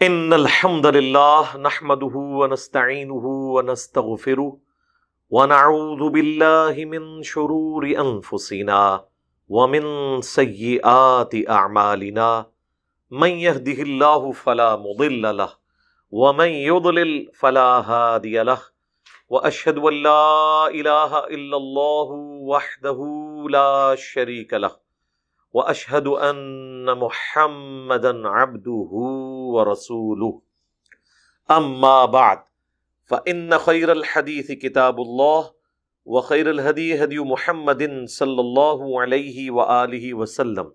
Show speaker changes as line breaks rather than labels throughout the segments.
ان الحمد لله نحمده ونستعينه ونستغفره ونعوذ بالله من شرور انفسنا ومن سيئات اعمالنا من يهده الله فلا مضل له ومن يضلل فلا هادي له واشهد ان لا اله الا الله وحده لا شريك له واشهد ان محمدا عبده ورسوله اما بعد فان خير الحديث كتاب الله وخير الهدي هدي محمد صلى الله عليه واله وسلم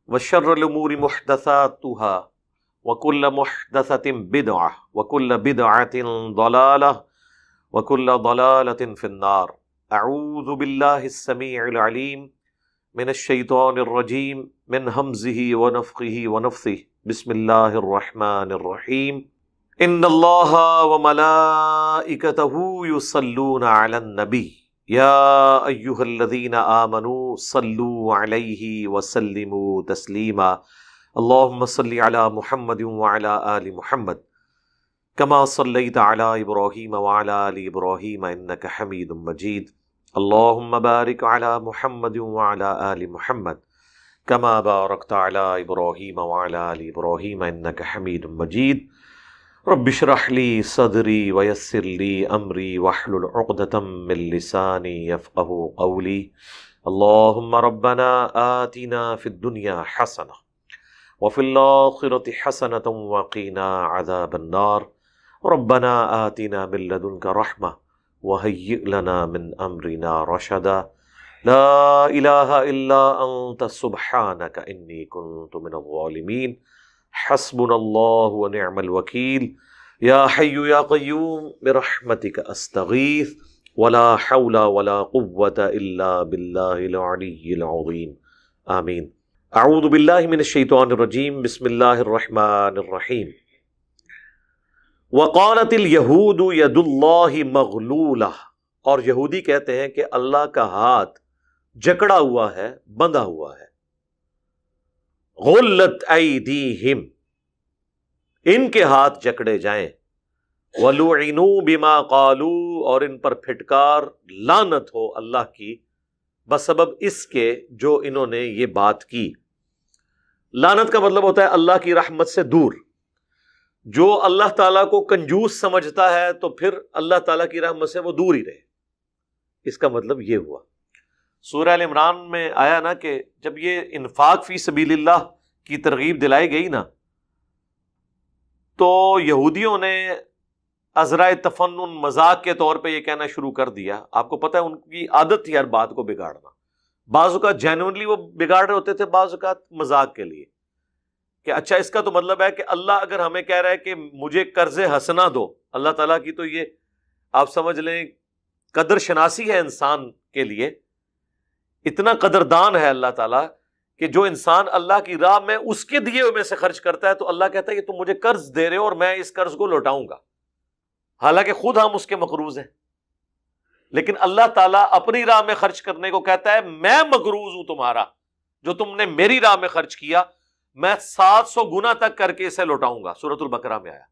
وشر الامور محدثاتها وكل محدثة بدعة وكل بدعة ضلالة وكل ضلالة في النار. اعوذ بالله السميع العليم من الشیطان الرجیم من ہمزہ ونفخہ ونفثہ بسم اللہ الرحمن الرحیم ان اللہ وملائکتہ یصلون علی النبی یا ایہا الذین آمنوا صلوا علیہ وسلموا تسلیما اللہم صل علی محمد وعلی آل محمد کما صلیت علی ابراہیم وعلی آل ابراہیم انک حمید مجید اللہم بارک علی محمد وعلی آل محمد کما بارکت علی ابراہیم وعلی آل ابراہیم انک حمید مجید رب اشرح لی صدری ویسر لی امری واحلل عقدۃ من لسانی یفقہوا قولی اللہم ربنا آتنا فی الدنیا حسنہ وفی الآخرۃ حسنۃ وقنا عذاب النار ربنا آتنا من لدنک رحمہ وَهَيِّئْ لَنَا مِنْ أَمْرِنَا رَشَدًا لَا إِلَهَ إِلَّا أَنْتَ سُبْحَانَكَ إِنِّي كُنْتُ مِنَ الظَّالِمِينَ حَسْبُنَا اللَّهُ وَنِعْمَ الْوَكِيلُ يَا حَيُّ يَا قَيُّومُ بِرَحْمَتِكَ أَسْتَغِيثُ وَلَا حَوْلَ وَلَا قُوَّةَ إِلَّا بِاللَّهِ الْعَلِيِّ الْعَظِيمِ آمین. اعوذ باللہ من الشیطان الرجیم بسم اللہ الرحمن الرحیم. وقالت الیہود ید اللہ مغلولہ، اور یہودی کہتے ہیں کہ اللہ کا ہاتھ جکڑا ہوا ہے، بندھا ہوا ہے. غلت ایدیہم، ان کے ہاتھ جکڑے جائیں. ولعنوا بما قالوا، اور ان پر پھٹکار لعنت ہو اللہ کی بسبب اس کے جو انہوں نے یہ بات کی. لعنت کا مطلب ہوتا ہے اللہ کی رحمت سے دور. جو اللہ تعالیٰ کو کنجوس سمجھتا ہے تو پھر اللہ تعالیٰ کی رحمت سے وہ دور ہی رہے. اس کا مطلب یہ ہوا. سورہ ال عمران میں آیا نا کہ جب یہ انفاق فی سبیل اللہ کی ترغیب دلائی گئی نا، تو یہودیوں نے عذرائے تفنن مذاق کے طور پہ یہ کہنا شروع کر دیا. آپ کو پتہ ہے ان کی عادت تھی ہر بات کو بگاڑنا. بعض اوقات جینوئنلی وہ بگاڑ رہے ہوتے تھے، بعض اوقات مذاق کے لیے، کہ اچھا اس کا تو مطلب ہے کہ اللہ اگر ہمیں کہہ رہا ہے کہ مجھے قرض حسنہ دو، اللہ تعالیٰ کی تو یہ آپ سمجھ لیں قدر شناسی ہے انسان کے لیے. اتنا قدردان ہے اللہ تعالیٰ کہ جو انسان اللہ کی راہ میں اس کے دیے ہوئے میں سے خرچ کرتا ہے تو اللہ کہتا ہے کہ تم مجھے قرض دے رہے ہو اور میں اس قرض کو لوٹاؤں گا، حالانکہ خود ہم اس کے مقروض ہیں. لیکن اللہ تعالیٰ اپنی راہ میں خرچ کرنے کو کہتا ہے میں مقروض ہوں تمہارا، جو تم نے میری راہ میں خرچ کیا میں 700 گنا تک کر کے اسے لوٹاؤں گا. سورۃ البقرہ میں آیا.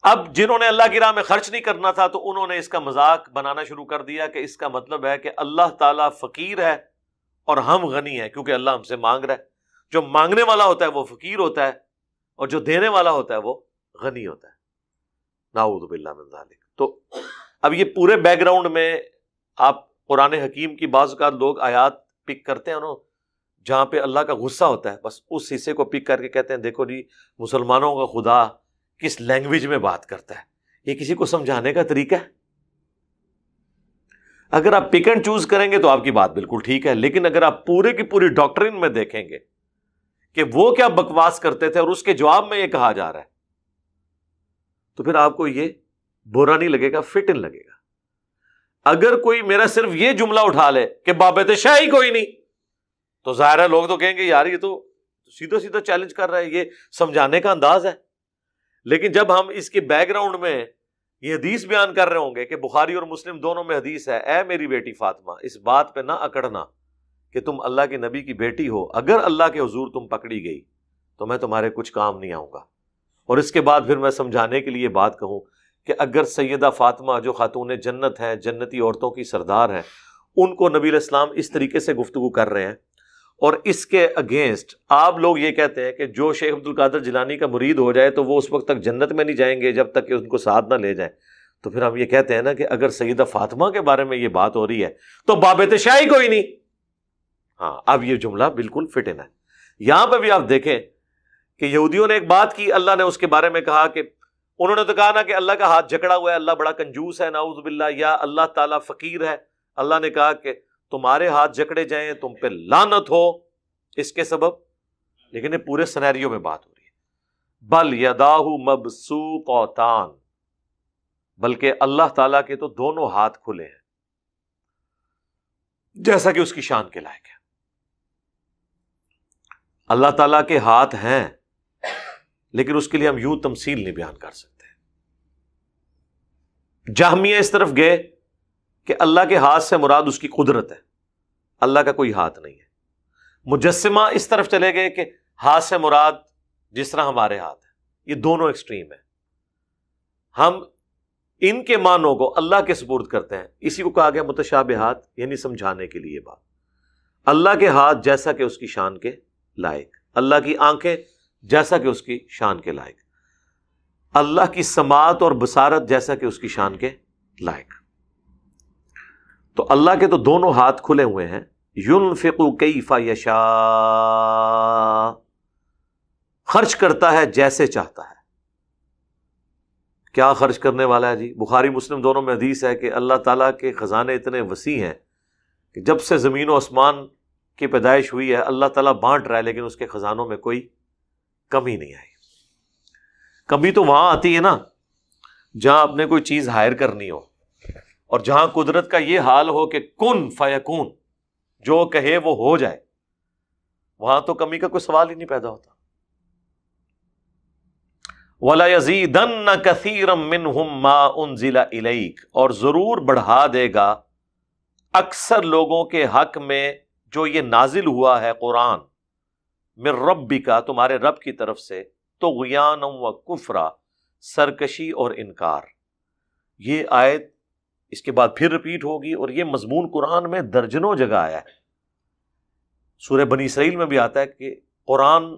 اب جنہوں نے اللہ کی راہ میں خرچ نہیں کرنا تھا تو انہوں نے اس کا مذاق بنانا شروع کر دیا کہ اس کا مطلب ہے کہ اللہ تعالیٰ فقیر ہے اور ہم غنی ہیں، کیونکہ اللہ ہم سے مانگ رہا ہے. جو مانگنے والا ہوتا ہے وہ فقیر ہوتا ہے اور جو دینے والا ہوتا ہے وہ غنی ہوتا ہے. نعوذ باللہ من ذالک. تو اب یہ پورے بیک گراؤنڈ میں آپ قرآن حکیم کی بعض اوقات لوگ آیات پک کرتے ہیں جہاں پہ اللہ کا غصہ ہوتا ہے، بس اس حصے کو پک کر کے کہتے ہیں دیکھو جی مسلمانوں کا خدا کس لینگویج میں بات کرتا ہے. یہ کسی کو سمجھانے کا طریقہ ہے؟ اگر آپ پک اینڈ چوز کریں گے تو آپ کی بات بالکل ٹھیک ہے، لیکن اگر آپ پورے کی پوری ڈاکٹرن میں دیکھیں گے کہ وہ کیا بکواس کرتے تھے اور اس کے جواب میں یہ کہا جا رہا ہے، تو پھر آپ کو یہ برا نہیں لگے گا، فٹ ان لگے گا. اگر کوئی میرا صرف یہ جملہ اٹھا لے کہ بابت شاہ ہی کوئی نہیں، تو ظاہر ہے لوگ تو کہیں گے یار یہ تو سیدھا سیدھا چیلنج کر رہا ہے، یہ سمجھانے کا انداز ہے. لیکن جب ہم اس کے بیک گراؤنڈ میں یہ حدیث بیان کر رہے ہوں گے کہ بخاری اور مسلم دونوں میں حدیث ہے، اے میری بیٹی فاطمہ اس بات پہ نہ اکڑنا کہ تم اللہ کے نبی کی بیٹی ہو، اگر اللہ کے حضور تم پکڑی گئی تو میں تمہارے کچھ کام نہیں آؤں گا. اور اس کے بعد پھر میں سمجھانے کے لیے بات کہوں کہ اگر سیدہ فاطمہ جو خاتون جنت ہیں، جنتی عورتوں کی سردار ہیں، ان کو نبی علیہ السلام اس طریقے سے گفتگو کر رہے ہیں، اور اس کے اگینسٹ آپ لوگ یہ کہتے ہیں کہ جو شیخ عبد القادر جیلانی کا مرید ہو جائے تو وہ اس وقت تک جنت میں نہیں جائیں گے جب تک کہ ان کو ساتھ نہ لے جائیں. تو پھر ہم یہ کہتے ہیں نا کہ اگر سیدہ فاطمہ کے بارے میں یہ بات ہو رہی ہے تو بابت شاہی کوئی نہیں. ہاں، اب یہ جملہ بالکل فٹ ان ہے. یہاں پہ بھی آپ دیکھیں کہ یہودیوں نے ایک بات کی، اللہ نے اس کے بارے میں کہا کہ انہوں نے تو کہا نا کہ اللہ کا ہاتھ جکڑا ہوا ہے، اللہ بڑا کنجوس ہے، نعوذ باللہ، یا اللہ تعالیٰ فقیر ہے. اللہ نے کہا کہ تمہارے ہاتھ جکڑے جائیں، تم پہ لعنت ہو اس کے سبب. لیکن یہ پورے سینیریو میں بات ہو رہی ہے. بل یداہ مبسوطتان، بلکہ اللہ تعالیٰ کے تو دونوں ہاتھ کھلے ہیں، جیسا کہ اس کی شان کے لائق ہے. اللہ تعالیٰ کے ہاتھ ہیں، لیکن اس کے لیے ہم یوں تمثیل نہیں بیان کر سکتے. جہمیہ اس طرف گئے کہ اللہ کے ہاتھ سے مراد اس کی قدرت ہے، اللہ کا کوئی ہاتھ نہیں ہے. مجسمہ اس طرف چلے گئے کہ ہاتھ سے مراد جس طرح ہمارے ہاتھ ہیں. یہ دونوں ایکسٹریم ہیں. ہم ان کے معنوں کو اللہ کے سپرد کرتے ہیں. اسی کو کہا گیا متشابہات، یعنی سمجھانے کے لیے بات. اللہ کے ہاتھ جیسا کہ اس کی شان کے لائق، اللہ کی آنکھیں جیسا کہ اس کی شان کے لائق، اللہ کی سماعت اور بصارت جیسا کہ اس کی شان کے لائق. تو اللہ کے تو دونوں ہاتھ کھلے ہوئے ہیں. ينفق کیف یشاء، خرچ کرتا ہے جیسے چاہتا ہے. کیا خرچ کرنے والا ہے جی؟ بخاری مسلم دونوں میں حدیث ہے کہ اللہ تعالیٰ کے خزانے اتنے وسیع ہیں کہ جب سے زمین و آسمان کی پیدائش ہوئی ہے اللہ تعالیٰ بانٹ رہا ہے، لیکن اس کے خزانوں میں کوئی کمی نہیں آئی. کمی تو وہاں آتی ہے نا جہاں آپ نے کوئی چیز ہائر کرنی ہو، اور جہاں قدرت کا یہ حال ہو کہ کن فیکون، جو کہے وہ ہو جائے، وہاں تو کمی کا کوئی سوال ہی نہیں پیدا ہوتا. وَلَيَزِيدَنَّ كَثِيرًا مِّنْهُمْ مَا أُنزِلَ إِلَيْكَ، اور ضرور بڑھا دے گا اکثر لوگوں کے حق میں جو یہ نازل ہوا ہے قرآن، من ربک، تمہارے رب کی طرف سے، طغیانا و کفرا، سرکشی اور انکار. یہ آیت اس کے بعد پھر ریپیٹ ہوگی، اور یہ مضمون قرآن میں درجنوں جگہ آیا ہے. سورہ بنی اسرائیل میں بھی آتا ہے کہ قرآن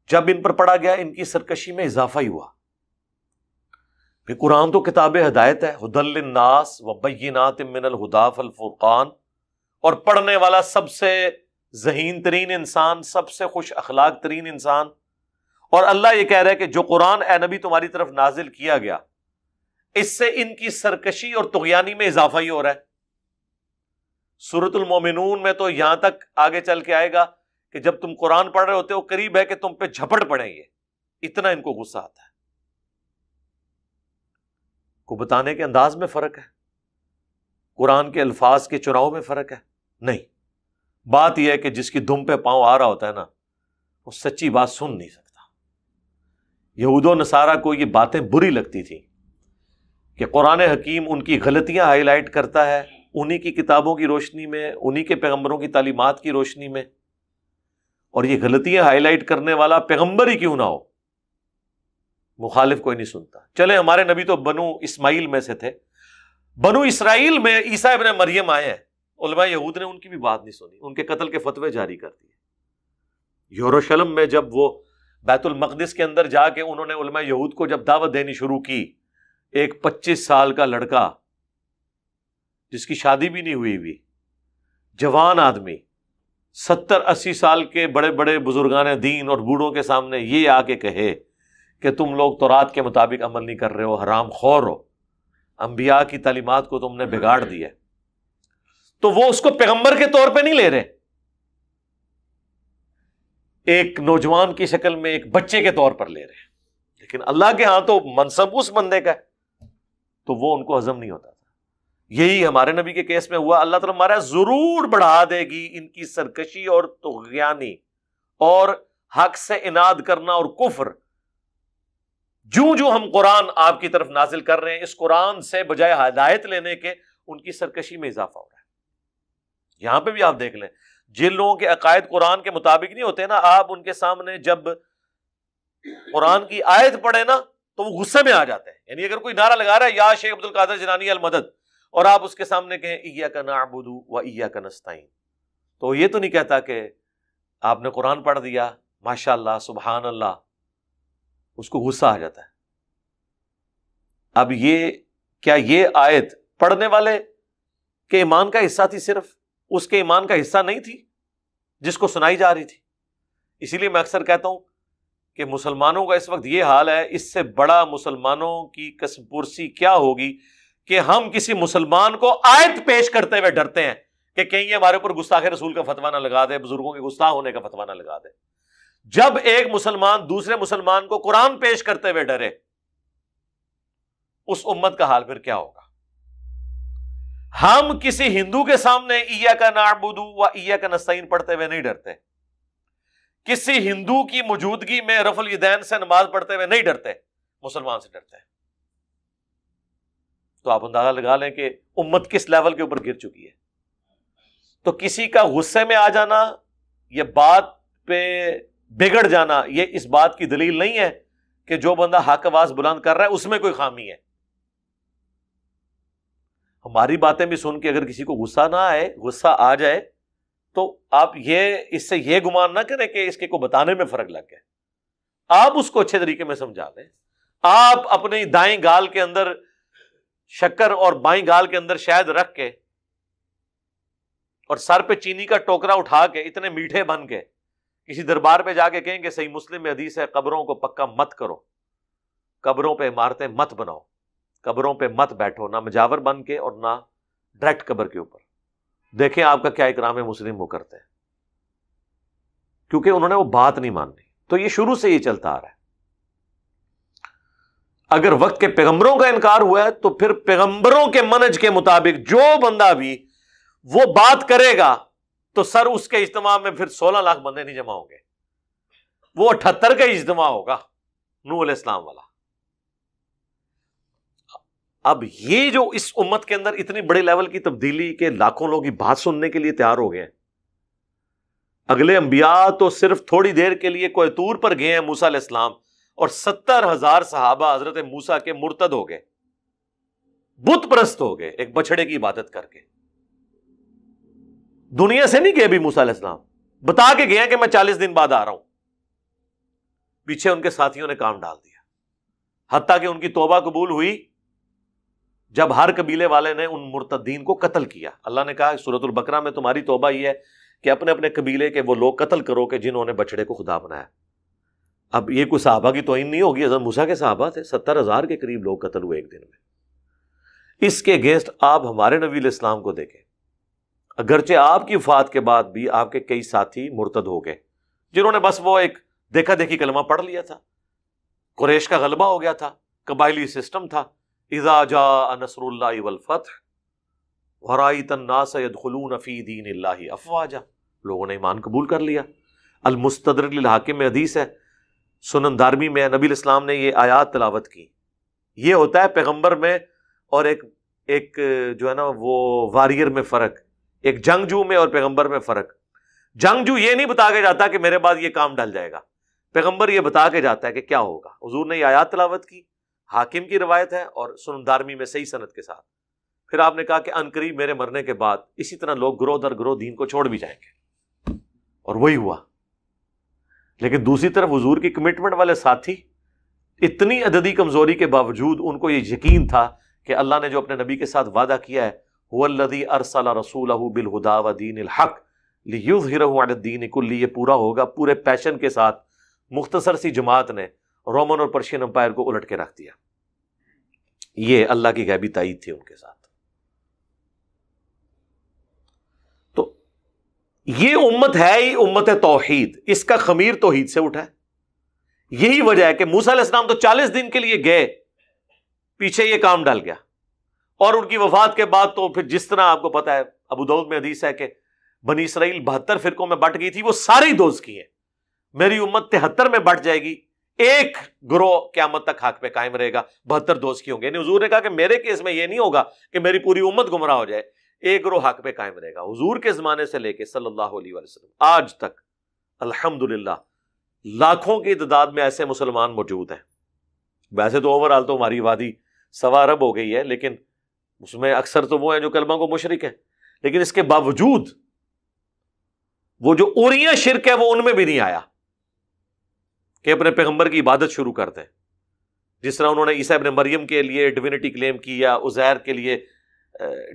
جب ان پر پڑھا گیا ان کی سرکشی میں اضافہ ہی ہوا. پھر قرآن تو کتاب ہدایت ہے، ھدی للناس وبینات من الہدی والفرقان، اور پڑھنے والا سب سے ذہین ترین انسان، سب سے خوش اخلاق ترین انسان. اور اللہ یہ کہہ رہا ہے کہ جو قرآن اے نبی تمہاری طرف نازل کیا گیا، اس سے ان کی سرکشی اور طغیانی میں اضافہ ہی ہو رہا ہے. سورۃ المومنون میں تو یہاں تک آگے چل کے آئے گا کہ جب تم قرآن پڑھ رہے ہوتے ہو قریب ہے کہ تم پہ جھپڑ پڑیں گے، اتنا ان کو غصہ آتا ہے. کو بتانے کے انداز میں فرق ہے، قرآن کے الفاظ کے چناؤ میں فرق ہے نہیں. بات یہ ہے کہ جس کی دم پہ پاؤں آ رہا ہوتا ہے نا، وہ سچی بات سن نہیں سکتا. یہود و نصارہ کو یہ باتیں بری لگتی تھیں کہ قرآن حکیم ان کی غلطیاں ہائی لائٹ کرتا ہے انہی کی کتابوں کی روشنی میں، انہی کے پیغمبروں کی تعلیمات کی روشنی میں. اور یہ غلطیاں ہائی لائٹ کرنے والا پیغمبر ہی کیوں نہ ہو، مخالف کوئی نہیں سنتا. چلے ہمارے نبی تو بنو اسماعیل میں سے تھے، بنو اسرائیل میں عیسیٰ ابن مریم آئے ہیں، علماء یہود نے ان کی بھی بات نہیں سنی، ان کے قتل کے فتوے جاری کر دیے. یروشلم میں جب وہ بیت المقدس کے اندر جا کے انہوں نے علماء یہود کو جب دعوت دینی شروع کی، ایک 25 سال کا لڑکا جس کی شادی بھی نہیں ہوئی، جوان آدمی، 70-80 سال کے بڑے بڑے بزرگان دین اور بوڑھوں کے سامنے یہ آ کے کہے کہ تم لوگ تورات کے مطابق عمل نہیں کر رہے ہو، حرام خور ہو، انبیاء کی تعلیمات کو تم نے بگاڑ دیا، تو وہ اس کو پیغمبر کے طور پہ نہیں لے رہے، ایک نوجوان کی شکل میں ایک بچے کے طور پر لے رہے. لیکن اللہ کے ہاں تو منصب اس بندے کا ہے، تو وہ ان کو ہضم نہیں ہوتا تھا. یہی ہمارے نبی کے کیس میں ہوا. اللہ تعالیٰ ہمارا ضرور بڑھا دے گی ان کی سرکشی اور طغیانی اور حق سے اناد کرنا اور کفر. جو ہم قرآن آپ کی طرف نازل کر رہے ہیں، اس قرآن سے بجائے ہدایت لینے کے ان کی سرکشی میں اضافہ ہو رہا ہے. یہاں پہ بھی آپ دیکھ لیں، جن لوگوں کے عقائد قرآن کے مطابق نہیں ہوتے نا، آپ ان کے سامنے جب قرآن کی آیت پڑھے نا تو وہ غصے میں آ جاتے ہیں. یعنی اگر کوئی نعرہ لگا رہا ہے یا شیخ عبد القادر جیلانی المدد، اور آپ اس کے سامنے کہیں ایاک نعبد و ایاک نستعین، تو یہ تو نہیں کہتا کہ آپ نے قرآن پڑھ دیا ماشاء اللہ سبحان اللہ، اس کو غصہ آ جاتا ہے. اب یہ کیا یہ آیت پڑھنے والے کے ایمان کا حصہ تھی؟ صرف اس کے ایمان کا حصہ نہیں تھی جس کو سنائی جا رہی تھی. اسی لیے میں اکثر کہتا ہوں کہ مسلمانوں کا اس وقت یہ حال ہے، اس سے بڑا مسلمانوں کی قسم پرسی کیا ہوگی کہ ہم کسی مسلمان کو آیت پیش کرتے ہوئے ڈرتے ہیں کہ کہیں یہ ہمارے اوپر گستاخ رسول کا فتویٰ نہ لگا دے، بزرگوں کے گستاخ ہونے کا فتویٰ نہ لگا دے. جب ایک مسلمان دوسرے مسلمان کو قرآن پیش کرتے ہوئے ڈرے، اس امت کا حال پھر کیا ہوگا؟ ہم کسی ہندو کے سامنے ایاک نعبد و ایاک نستعین پڑھتے ہوئے نہیں ڈرتے، کسی ہندو کی موجودگی میں رفع الیدین سے نماز پڑھتے ہوئے نہیں ڈرتے، مسلمان سے ڈرتے ہیں. تو آپ اندازہ لگا لیں کہ امت کس لیول کے اوپر گر چکی ہے. تو کسی کا غصے میں آ جانا، یہ بات پہ بگڑ جانا، یہ اس بات کی دلیل نہیں ہے کہ جو بندہ حق آواز بلند کر رہا ہے اس میں کوئی خامی ہے. ہماری باتیں بھی سن کے اگر کسی کو غصہ نہ آئے، غصہ آ جائے، تو آپ اس سے یہ گمان نہ کریں کہ اس کے کو بتانے میں فرق لگ گیا. آپ اس کو اچھے طریقے میں سمجھا دیں. آپ اپنی دائیں گال کے اندر شکر اور بائیں گال کے اندر شہد رکھ کے اور سر پہ چینی کا ٹوکرا اٹھا کے اتنے میٹھے بن کے کسی دربار پہ جا کے کہیں کہ صحیح مسلم میں حدیث ہے قبروں کو پکا مت کرو، قبروں پہ عمارتیں مت بناؤ، قبروں پہ مت بیٹھو، نہ مجاور بن کے اور نہ ڈائریکٹ قبر کے اوپر. دیکھیں آپ کا کیا اکرام مسلم وہ کرتے ہیں، کیونکہ انہوں نے وہ بات نہیں ماننی. تو یہ شروع سے یہ چلتا آ رہا ہے. اگر وقت کے پیغمبروں کا انکار ہوا ہے تو پھر پیغمبروں کے منہج کے مطابق جو بندہ بھی وہ بات کرے گا تو سر اس کے اجتماع میں پھر 16 لاکھ بندے نہیں جمع ہوں گے، وہ 78 کا اجتماع ہوگا نوح علیہ السلام والا. اب یہ جو اس امت کے اندر اتنی بڑے لیول کی تبدیلی کے لاکھوں لوگ بات سننے کے لیے تیار ہو گئے ہیں. اگلے انبیاء تو صرف تھوڑی دیر کے لیے کوہ طور پر گئے ہیں موسیٰ علیہ السلام، اور 70,000 صحابہ حضرت موسیٰ کے مرتد ہو گئے، بت پرست ہو گئے ایک بچڑے کی عبادت کر کے. دنیا سے نہیں گئے بھی موسیٰ علیہ السلام، بتا کے گئے کہ میں 40 دن بعد آ رہا ہوں. پیچھے ان کے ساتھیوں نے کام ڈال دیا، حتیٰ کہ ان کی توبہ قبول ہوئی جب ہر قبیلے والے نے ان مرتدین کو قتل کیا. اللہ نے کہا سورۃ البقرہ میں تمہاری توبہ یہ ہے کہ اپنے اپنے قبیلے کے وہ لوگ قتل کرو کہ جنہوں نے بچڑے کو خدا بنایا. اب یہ کوئی صحابہ کی توہین نہیں ہوگی، حضرت موسیٰ کے صحابہ تھے، 70,000 کے قریب لوگ قتل ہوئے ایک دن میں. اس کے اگینسٹ آپ ہمارے نبی علیہ السلام کو دیکھیں، اگرچہ آپ کی وفات کے بعد بھی آپ کے کئی ساتھی مرتد ہو گئے جنہوں نے بس وہ ایک دیکھا دیکھی کلمہ پڑھ لیا تھا. قریش کا غلبہ ہو گیا تھا، قبائلی سسٹم تھا. اذا جاء نصر اللہ والفتح ورأیت الناس يدخلون فی دین اللہ افواجا، لوگوں نے ایمان قبول کر لیا. المستدرک للحاکم میں حدیث ہے، سنن دارمی میں نبی علیہ السلام نے یہ آیات تلاوت کی. یہ ہوتا ہے پیغمبر میں اور ایک جو ہے نا وہ واریر میں فرق، ایک جنگجو میں اور پیغمبر میں فرق. جنگجو یہ نہیں بتا کے جاتا کہ میرے بعد یہ کام ڈل جائے گا، پیغمبر یہ بتا کے جاتا ہے کہ کیا ہوگا. حضور نے یہ آیات تلاوت کی، حاکم کی روایت ہے اور سنن دارمی میں صحیح سند کے ساتھ. پھر آپ نے کہا کہ ان قریب میرے مرنے کے بعد اسی طرح لوگ گروہ در گروہ دین کو چھوڑ بھی جائیں گے، اور وہی ہوا. لیکن دوسری طرف حضور کی کمٹمنٹ والے ساتھی، اتنی عددی کمزوری کے باوجود ان کو یہ یقین تھا کہ اللہ نے جو اپنے نبی کے ساتھ وعدہ کیا ہے هو الذی ارسل رسولہ بالہدی ودین الحق لیظہرہ علی الدین کلہ، یہ پورا ہوگا. پورے پیشن کے ساتھ مختصر سی جماعت نے رومن اور پرشین امپائر کو الٹ کے رکھ دیا. یہ اللہ کی غیبی تائید تھی ان کے ساتھ. تو یہ امت ہے ہی امت توحید، اس کا خمیر توحید سے اٹھا ہے. یہی وجہ ہے کہ موسیٰ علیہ السلام تو 40 دن کے لیے گئے، پیچھے یہ کام ڈل گیا، اور ان کی وفات کے بعد تو پھر جس طرح آپ کو پتا ہے ابو داؤد میں حدیث ہے کہ بنی اسرائیل 72 فرقوں میں بٹ گئی تھی، وہ ساری دوز کی ہیں. میری امت 73 میں بٹ جائے گی، ایک گروہ قیامت تک حق پہ قائم رہے گا، 72 دوست کی ہوں گے. یعنی حضور نے کہا کہ میرے کیس میں یہ نہیں ہوگا کہ میری پوری امت گمراہ ہو جائے، ایک گروہ حق پہ قائم رہے گا. حضور کے زمانے سے لے کے صلی اللہ علیہ وسلم آج تک الحمدللہ لاکھوں کی تعداد میں ایسے مسلمان موجود ہیں. ویسے تو اوور آل تو ہماری آبادی 1.25 ارب ہو گئی ہے، لیکن اس میں اکثر تو وہ ہیں جو کلمہ کو مشرک ہیں، لیکن اس کے باوجود وہ جو اوریاں شرک ہے وہ ان میں بھی نہیں آیا کہ اپنے پیغمبر کی عبادت شروع کرتے ہیں. جس طرح انہوں نے عیسیٰ ابن مریم کے لیے ڈیوینٹی کلیم کی یا عزیر کے لیے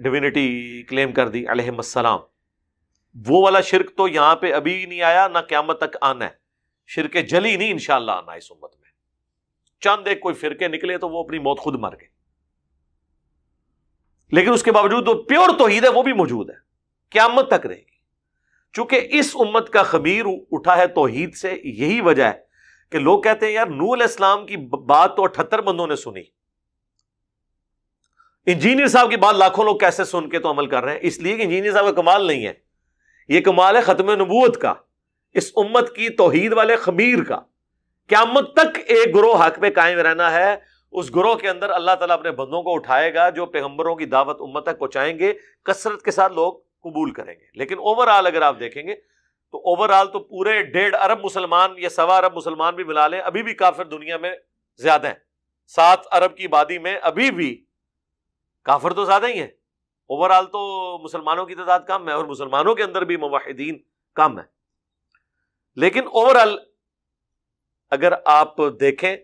ڈیوینٹی کلیم کر دی علیہم السلام، وہ والا شرک تو یہاں پہ ابھی نہیں آیا، نہ قیامت تک آنا ہے. شرک جلی نہیں انشاءاللہ آنا اس امت میں. چند ایک کوئی فرقے نکلے تو وہ اپنی موت خود مر گئے، لیکن اس کے باوجود وہ پیور توحید ہے وہ بھی موجود ہے، قیامت تک رہے گی. چونکہ اس امت کا خمیر اٹھا ہے توحید سے، یہی وجہ ہے کہ لوگ کہتے ہیں یار نوح علیہ السلام کی بات تو 78 بندوں نے سنی، انجینئر صاحب کی بات لاکھوں لوگ کیسے سن کے تو عمل کر رہے ہیں؟ اس لیے کہ انجینئر صاحب کا کمال نہیں ہے، یہ کمال ہے ختم نبوت کا، اس امت کی توحید والے خمیر کا. قیامت تک ایک گروہ حق پہ قائم رہنا ہے. اس گروہ کے اندر اللہ تعالیٰ اپنے بندوں کو اٹھائے گا جو پیغمبروں کی دعوت امت تک پہنچائیں گے، کثرت کے ساتھ لوگ قبول کریں گے. لیکن اوور آل اگر آپ دیکھیں گے تو اوور آل تو پورے 1.5 ارب مسلمان یا 1.25 ارب مسلمان بھی ملا لیں، ابھی بھی کافر دنیا میں زیادہ ہیں. 7 ارب کی آبادی میں ابھی بھی کافر تو زیادہ ہی ہیں. اوور آل تو مسلمانوں کی تعداد کم ہے اور مسلمانوں کے اندر بھی موحدین کم ہے. لیکن اوور آل اگر آپ دیکھیں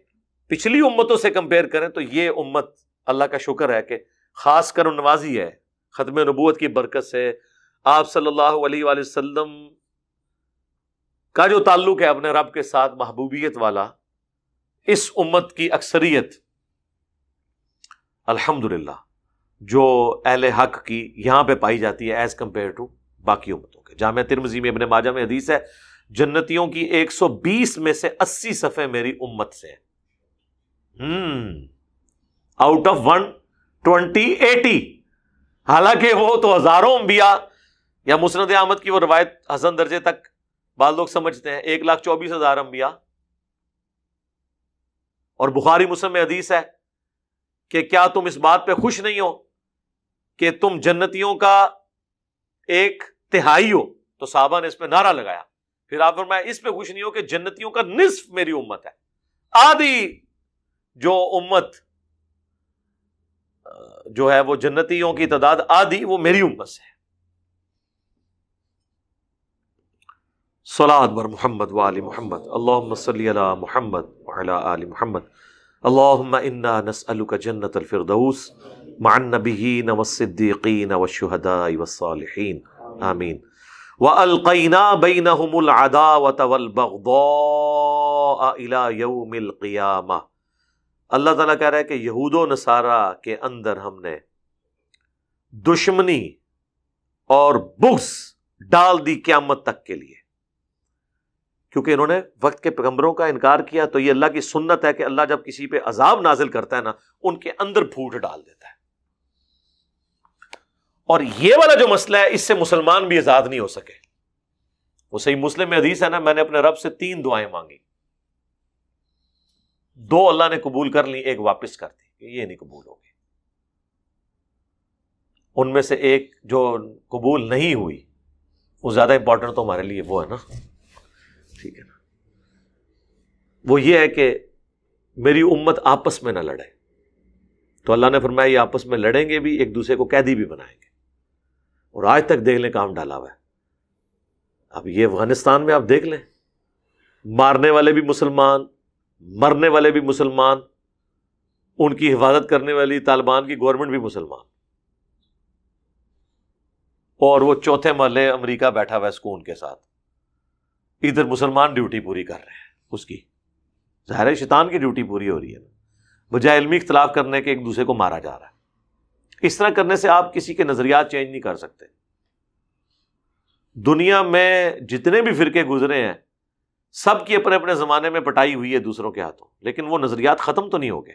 پچھلی امتوں سے کمپیئر کریں تو یہ امت اللہ کا شکر ہے کہ خاص کر نوازی ہے ختم نبوت کی برکت سے. آپ صلی اللہ علیہ وآلہ وسلم کا جو تعلق ہے اپنے رب کے ساتھ محبوبیت والا، اس امت کی اکثریت الحمدللہ جو اہل حق کی یہاں پہ پائی جاتی ہے ایز کمپیئر ٹو باقی امتوں کے. جامعہ ترمذی میں ابن ماجہ میں حدیث ہے جنتیوں کی 120 میں سے 80 صفحے میری امت سے ہیں. Out of 120 80. حالانکہ وہ تو ہزاروں انبیاء یا مسند احمد کی وہ روایت حسن درجے تک بعض لوگ سمجھتے ہیں 1,24,000 انبیاء. اور بخاری مسلم میں حدیث ہے کہ کیا تم اس بات پہ خوش نہیں ہو کہ تم جنتیوں کا 1/3 ہو؟ تو صحابہ نے اس پہ نعرہ لگایا. پھر آپ فرمایا اس پہ خوش نہیں ہو کہ جنتیوں کا نصف میری امت ہے. آدھی جو امت جو ہے وہ جنتیوں کی تعداد آدھی وہ میری امت سے ہے. صلاۃ بر محمد وآل محمد اللہم صلی علی محمد وعلی آل محمد. اللہم انا نسألک جنت الفردوس مع النبیین والصدیقین والشہداء والصالحین آمین. وَأَلْقَيْنَا بَيْنَهُمُ الْعَدَاوَةَ وَالْبَغْضَاءَ إِلَى يَوْمِ الْقِيَامَةِ. اللہ تعالیٰ کہہ رہا ہے کہ یہود و نصارہ کے اندر ہم نے دشمنی اور بغض ڈال دی قیامت تک کے لیے، کیونکہ انہوں نے وقت کے پیغمبروں کا انکار کیا. تو یہ اللہ کی سنت ہے کہ اللہ جب کسی پہ عذاب نازل کرتا ہے نا ان کے اندر پھوٹ ڈال دیتا ہے. اور یہ والا جو مسئلہ ہے اس سے مسلمان بھی آزاد نہیں ہو سکے. وہ صحیح مسلم میں حدیث ہے نا، میں نے اپنے رب سے 3 دعائیں مانگی، 2 اللہ نے قبول کر لی، 1 واپس کر دی، یہ نہیں قبول ہوگی. ان میں سے ایک جو قبول نہیں ہوئی وہ زیادہ امپورٹنٹ تو ہمارے لیے وہ ہے نا، ٹھیک ہے نا، وہ یہ ہے کہ میری امت آپس میں نہ لڑے. تو اللہ نے فرمایا یہ آپس میں لڑیں گے بھی، ایک دوسرے کو قیدی بھی بنائیں گے. اور آج تک دیکھ لیں کام ڈالا ہوا ہے. اب یہ افغانستان میں آپ دیکھ لیں، مارنے والے بھی مسلمان، مرنے والے بھی مسلمان، ان کی حفاظت کرنے والی طالبان کی گورنمنٹ بھی مسلمان، اور وہ چوتھے محلے امریکہ بیٹھا ہوا ہے سکون کے ساتھ. ادھر مسلمان ڈیوٹی پوری کر رہے ہیں اس کی. ظاہر ہے شیطان کی ڈیوٹی پوری ہو رہی ہے نا، بجائے علمی اختلاف کرنے کے ایک دوسرے کو مارا جا رہا ہے. اس طرح کرنے سے آپ کسی کے نظریات چینج نہیں کر سکتے. دنیا میں جتنے بھی فرقے گزرے ہیں سب کی اپنے اپنے زمانے میں پٹائی ہوئی ہے دوسروں کے ہاتھوں، لیکن وہ نظریات ختم تو نہیں ہو گئے.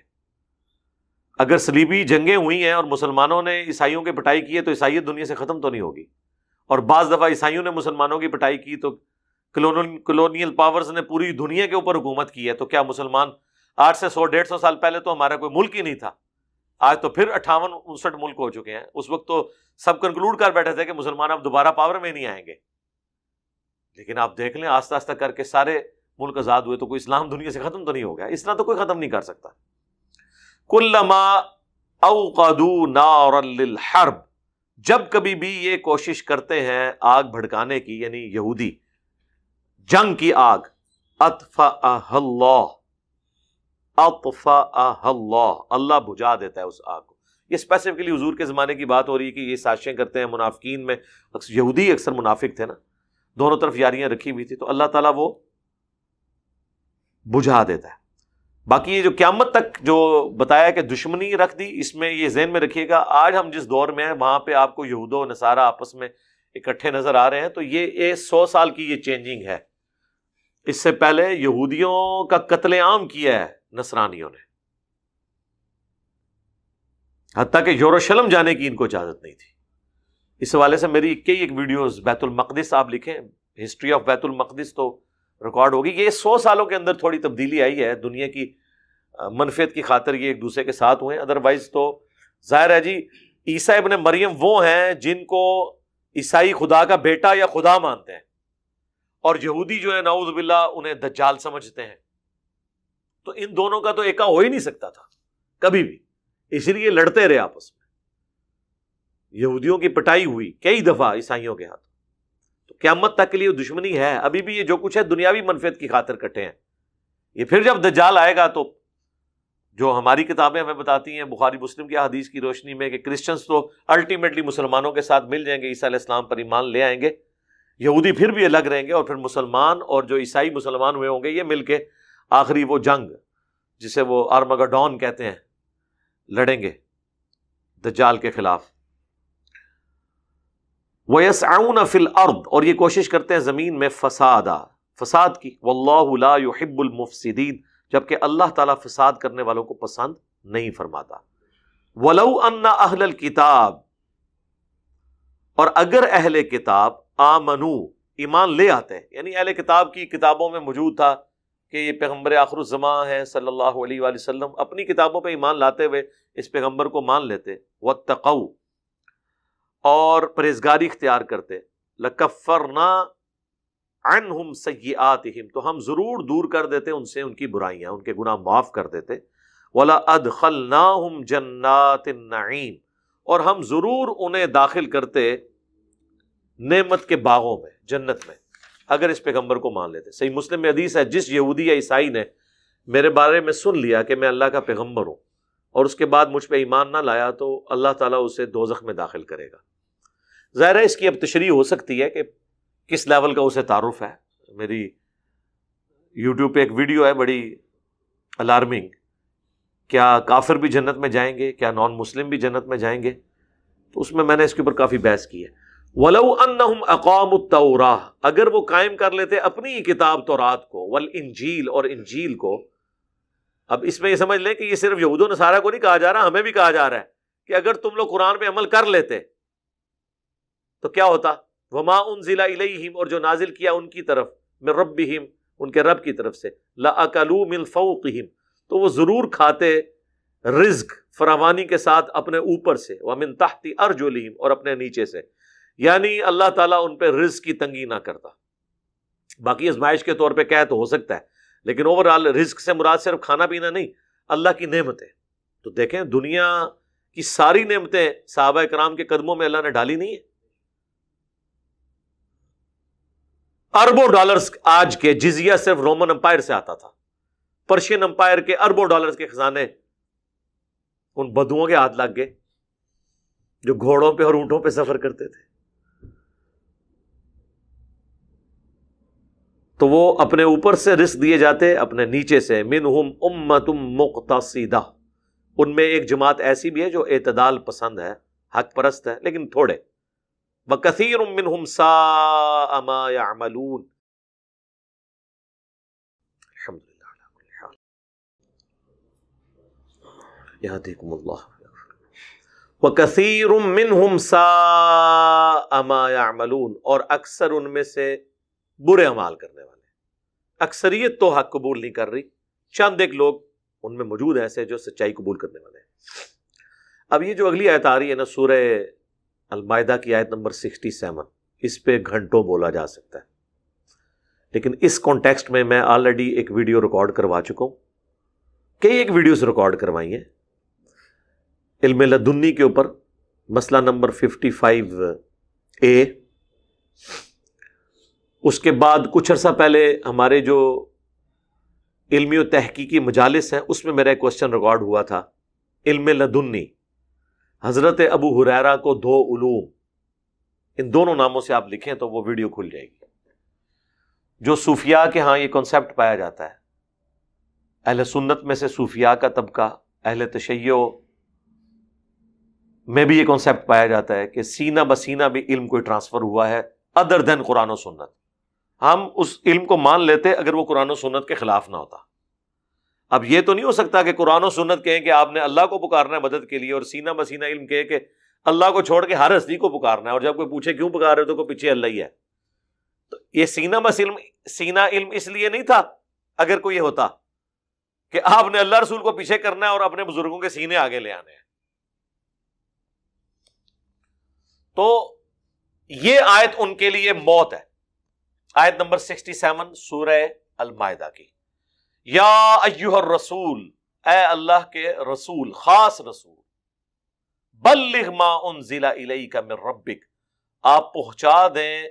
اگر صلیبی جنگیں ہوئی ہیں اور مسلمانوں نے عیسائیوں کی پٹائی کی ہے تو عیسائیت دنیا سے ختم تو نہیں ہوگی. اور بعض دفعہ عیسائیوں نے مسلمانوں کی پٹائی کی تو کلونیل پاورز نے پوری دنیا کے اوپر حکومت کی ہے. تو کیا مسلمان 800 سے 150 سال پہلے تو ہمارا کوئی ملک ہی نہیں تھا. آج تو پھر 58-59 ملک ہو چکے ہیں، اس وقت تو سب کنکلوڈ کر بیٹھے تھے کہ مسلمان اب دوبارہ پاور میں نہیں آئیں گے، لیکن آپ دیکھ لیں آہستہ آہستہ کر کے سارے ملک آزاد ہوئے، تو کوئی اسلام دنیا سے ختم تو نہیں ہو گیا، اس طرح تو کوئی ختم نہیں کر سکتا۔ کلما اوقدوا نارا للحرب، جب کبھی بھی یہ کوشش کرتے ہیں آگ بھڑکانے کی، یعنی یہودی جنگ کی آگ، اطفأها اللہ، اطفأها اللہ، اللہ بجھا دیتا ہے اس آگ کو۔ یہ اسپیسیفکلی حضور کے زمانے کی بات ہو رہی ہے کہ یہ سازشیں کرتے ہیں، منافقین میں یہودی اکثر منافق تھے نا، دونوں طرف یاریاں رکھی ہوئی تھی، تو اللہ تعالیٰ وہ بجھا دیتا ہے۔ باقی یہ جو قیامت تک جو بتایا کہ دشمنی رکھ دی، اس میں یہ ذہن میں رکھیے گا آج ہم جس دور میں ہیں وہاں پہ آپ کو یہود و نصارہ آپس میں اکٹھے نظر آ رہے ہیں، تو یہ 100 سال کی یہ چینجنگ ہے۔ اس سے پہلے یہودیوں کا قتل عام کیا ہے نصرانیوں نے، حتیٰ کہ یروشلم جانے کی ان کو اجازت نہیں تھی۔ اس حوالے سے میری کئی ایک ویڈیوز، بیت المقدس آپ لکھیں، ہسٹری آف بیت المقدس تو ریکارڈ ہوگی۔ یہ 100 سالوں کے اندر تھوڑی تبدیلی آئی ہے، دنیا کی منفعت کی خاطر یہ ایک دوسرے کے ساتھ ہوئے ہیں، ادروائز تو ظاہر ہے جی عیسیٰ ابن مریم وہ ہیں جن کو عیسائی خدا کا بیٹا یا خدا مانتے ہیں، اور یہودی جو ہے نعوذ باللہ انہیں دجال سمجھتے ہیں۔ تو ان دونوں کا تو ایکا ہو ہی نہیں سکتا تھا کبھی بھی، اس لیے لڑتے رہے آپس میں، یہودیوں کی پٹائی ہوئی کئی دفعہ عیسائیوں کے ہاتھ۔ تو قیامت تک کے لیے دشمنی ہے، ابھی بھی یہ جو کچھ ہے دنیاوی منفعت کی خاطر کٹے ہیں۔ یہ پھر جب دجال آئے گا تو جو ہماری کتابیں ہمیں بتاتی ہیں بخاری مسلم کی حدیث کی روشنی میں کہ کرسچنز تو الٹیمیٹلی مسلمانوں کے ساتھ مل جائیں گے، عیسیٰ علیہ السلام پر ایمان لے آئیں گے، یہودی پھر بھی الگ رہیں گے، اور پھر مسلمان اور جو عیسائی مسلمان ہوئے ہوں گے یہ مل کے آخری وہ جنگ جسے وہ آرمگڈون کہتے ہیں لڑیں گے دجال کے خلاف۔ وَيَسْعَوْنَ فِي الْأَرْضِ، اور یہ کوشش کرتے ہیں زمین میں فساد کی، وَاللَّهُ لَا يُحِبُّ الْمُفْسِدِينَ، جبکہ اللہ تعالیٰ فساد کرنے والوں کو پسند نہیں فرماتا۔ وَلَوْ أَنَّ أَهْلَ الْكِتَابِ، اور اگر اہل کتاب آمنو، ایمان لے آتے ہیں، یعنی اہل کتاب کی کتابوں میں موجود تھا کہ یہ پیغمبر آخر الزمان ہے صلی اللہ علیہ وآلہ وسلم، اپنی کتابوں پہ ایمان لاتے ہوئے اس پیغمبر کو مان لیتے، واتقوا، اور پرہیزگاری اختیار کرتے، لَكَفَّرْنَا عَنْهُمْ سَيِّئَاتِهِمْ، تو ہم ضرور دور کر دیتے ان سے ان کی برائیاں، ان کے گناہ معاف کر دیتے، وَلَأَدْخَلْنَاهُمْ جَنَّاتِ النَّعِيمِ، اور ہم ضرور انہیں داخل کرتے نعمت کے باغوں میں، جنت میں، اگر اس پیغمبر کو مان لیتے۔ صحیح مسلم میں حدیث ہے، جس یہودی یا عیسائی نے میرے بارے میں سن لیا کہ میں اللہ کا پیغمبر ہوں اور اس کے بعد مجھ پہ ایمان نہ لایا تو اللہ تعالیٰ اسے دوزخ میں داخل کرے گا۔ ظاہر ہے اس کی اب تشریح ہو سکتی ہے کہ کس لیول کا اسے تعارف ہے۔ میری یوٹیوب پہ ایک ویڈیو ہے بڑی الارمنگ، کیا کافر بھی جنت میں جائیں گے، کیا نان مسلم بھی جنت میں جائیں گے، تو اس میں میں نے اس کے اوپر کافی بحث کی ہے۔ وَلَوْ أَنَّهُمْ أَقَامُوا التَّوْرَاةَ، اگر وہ قائم کر لیتے اپنی کتاب تورات کو، والانجیل، اور انجیل کو۔ اب اس میں یہ سمجھ لیں کہ یہ صرف یہود و نصارہ کو نہیں کہا جا رہا، ہمیں بھی کہا جا رہا ہے کہ اگر تم لوگ قرآن پہ عمل کر لیتے تو کیا ہوتا؟ وَمَا أُنزِلَ إِلَيْهِمْ، اور جو نازل کیا ان کی طرف، مِن رَبِّهِمْ، ان کے رب کی طرف سے، لَأَكَلُوا مِن فَوْقِهِمْ، تو وہ ضرور کھاتے رزق فراوانی کے ساتھ اپنے اوپر سے، وَمِن تَحْتِ أَرْجُلِهِمْ، اور اپنے نیچے سے، یعنی اللہ تعالیٰ ان پہ رزق کی تنگی نہ کرتا۔ باقی ازمائش کے طور پہ کہہ تو ہو سکتا ہے، لیکن اوورآل رزق سے مراد صرف کھانا پینا نہیں، اللہ کی نعمتیں۔ تو دیکھیں دنیا کی ساری نعمتیں صحابہ کرام کے قدموں میں اللہ نے ڈالی نہیں ہے۔ اربوں ڈالرز آج کے جزیہ صرف رومن امپائر سے آتا تھا، پرشین امپائر کے اربوں ڈالرز کے خزانے ان بدوؤں کے ہاتھ لگ گئے جو گھوڑوں پہ اور اونٹوں پہ سفر کرتے تھے۔ تو وہ اپنے اوپر سے رزق دیے جاتے، اپنے نیچے سے۔ منہم امۃ مقتصدہ، ان میں ایک جماعت ایسی بھی ہے جو اعتدال پسند ہے، حق پرست ہے، لیکن تھوڑے۔ وَكَثِيرٌ مِّنْهُمْ سَاءَ مَا يَعْمَلُونَ۔ الحمدللہ علی کل حال، یہدیکم اللہ۔ وَكَثِيرٌ مِّنْهُمْ سَاءَ مَا يَعْمَلُونَ، اور اکثر ان میں سے برے اعمال کرنے والے۔ اکثریت تو حق قبول نہیں کر رہی، چند ایک لوگ ان میں موجود ہیں ایسے جو سچائی قبول کرنے والے ہیں۔ اب یہ جو اگلی آیت آ رہی ہے نا سورہ المائدہ کی آیت نمبر 67، اس پہ گھنٹوں بولا جا سکتا ہے، لیکن اس کانٹیکسٹ میں آلریڈی ایک ویڈیو ریکارڈ کروا چکا ہوں، کئی ایک ویڈیوز ریکارڈ کروائی ہیں علم لدنی کے اوپر، مسئلہ نمبر 55A۔ اس کے بعد کچھ عرصہ پہلے ہمارے جو علمی و تحقیقی مجالس ہیں اس میں میرا ایک کوسچن ریکارڈ ہوا تھا، علم لدنی، حضرت ابو ہریرہ کو 2 علوم، ان دونوں ناموں سے آپ لکھیں تو وہ ویڈیو کھل جائے گی۔ جو صوفیاء کے ہاں یہ کنسیپٹ پایا جاتا ہے، اہل سنت میں سے صوفیاء کا طبقہ، اہل تشیع میں بھی یہ کنسیپٹ پایا جاتا ہے کہ سینہ بسینہ بھی علم کوئی ٹرانسفر ہوا ہے ادر دین قرآن و سنت۔ ہم اس علم کو مان لیتے اگر وہ قرآن و سنت کے خلاف نہ ہوتا۔ اب یہ تو نہیں ہو سکتا کہ قرآن و سنت کہیں کہ آپ نے اللہ کو پکارنا ہے مدد کے لیے، اور سینہ بسینہ علم کہے کہ اللہ کو چھوڑ کے ہر ہستی کو پکارنا ہے، اور جب کوئی پوچھے کیوں پکار رہے ہو تو کوئی پیچھے اللہ ہی ہے۔ تو یہ سینہ علم اس لیے نہیں تھا، اگر کوئی یہ ہوتا کہ آپ نے اللہ رسول کو پیچھے کرنا ہے اور اپنے بزرگوں کے سینے آگے لے آنے ہیں۔ تو یہ آیت ان کے لیے موت ہے، آیت نمبر 67 سورہ المائدہ کی۔ یا ایھا الرسول، اے اللہ کے رسول، خاص رسول، بلغ ما انزل الیک من ربک، آپ پہنچا دیں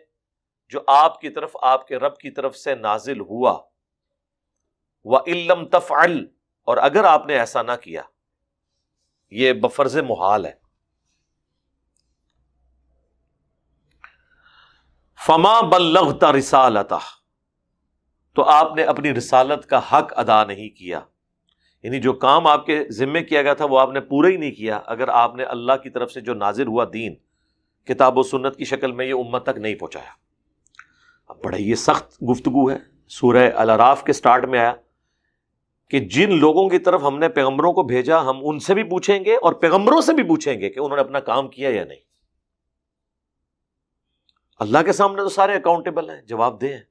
جو آپ کی طرف، آپ کے رب کی طرف سے نازل ہوا، وَإِن لَّمْ تَفْعَلْ، اور اگر آپ نے ایسا نہ کیا، یہ بفرض محال ہے، فَمَا بَلَّغْتَ رِسَالَتَهُ، تو آپ نے اپنی رسالت کا حق ادا نہیں کیا، یعنی جو کام آپ کے ذمے کیا گیا تھا وہ آپ نے پورا ہی نہیں کیا، اگر آپ نے اللہ کی طرف سے جو نازل ہوا دین کتاب و سنت کی شکل میں یہ امت تک نہیں پہنچایا۔ اب بڑا یہ سخت گفتگو ہے، سورہ الاعراف کے سٹارٹ میں آیا کہ جن لوگوں کی طرف ہم نے پیغمبروں کو بھیجا ہم ان سے بھی پوچھیں گے اور پیغمبروں سے بھی پوچھیں گے کہ انہوں نے اپنا کام کیا یا نہیں۔ اللہ کے سامنے تو سارے اکاؤنٹیبل ہیں، جواب دہ ہیں۔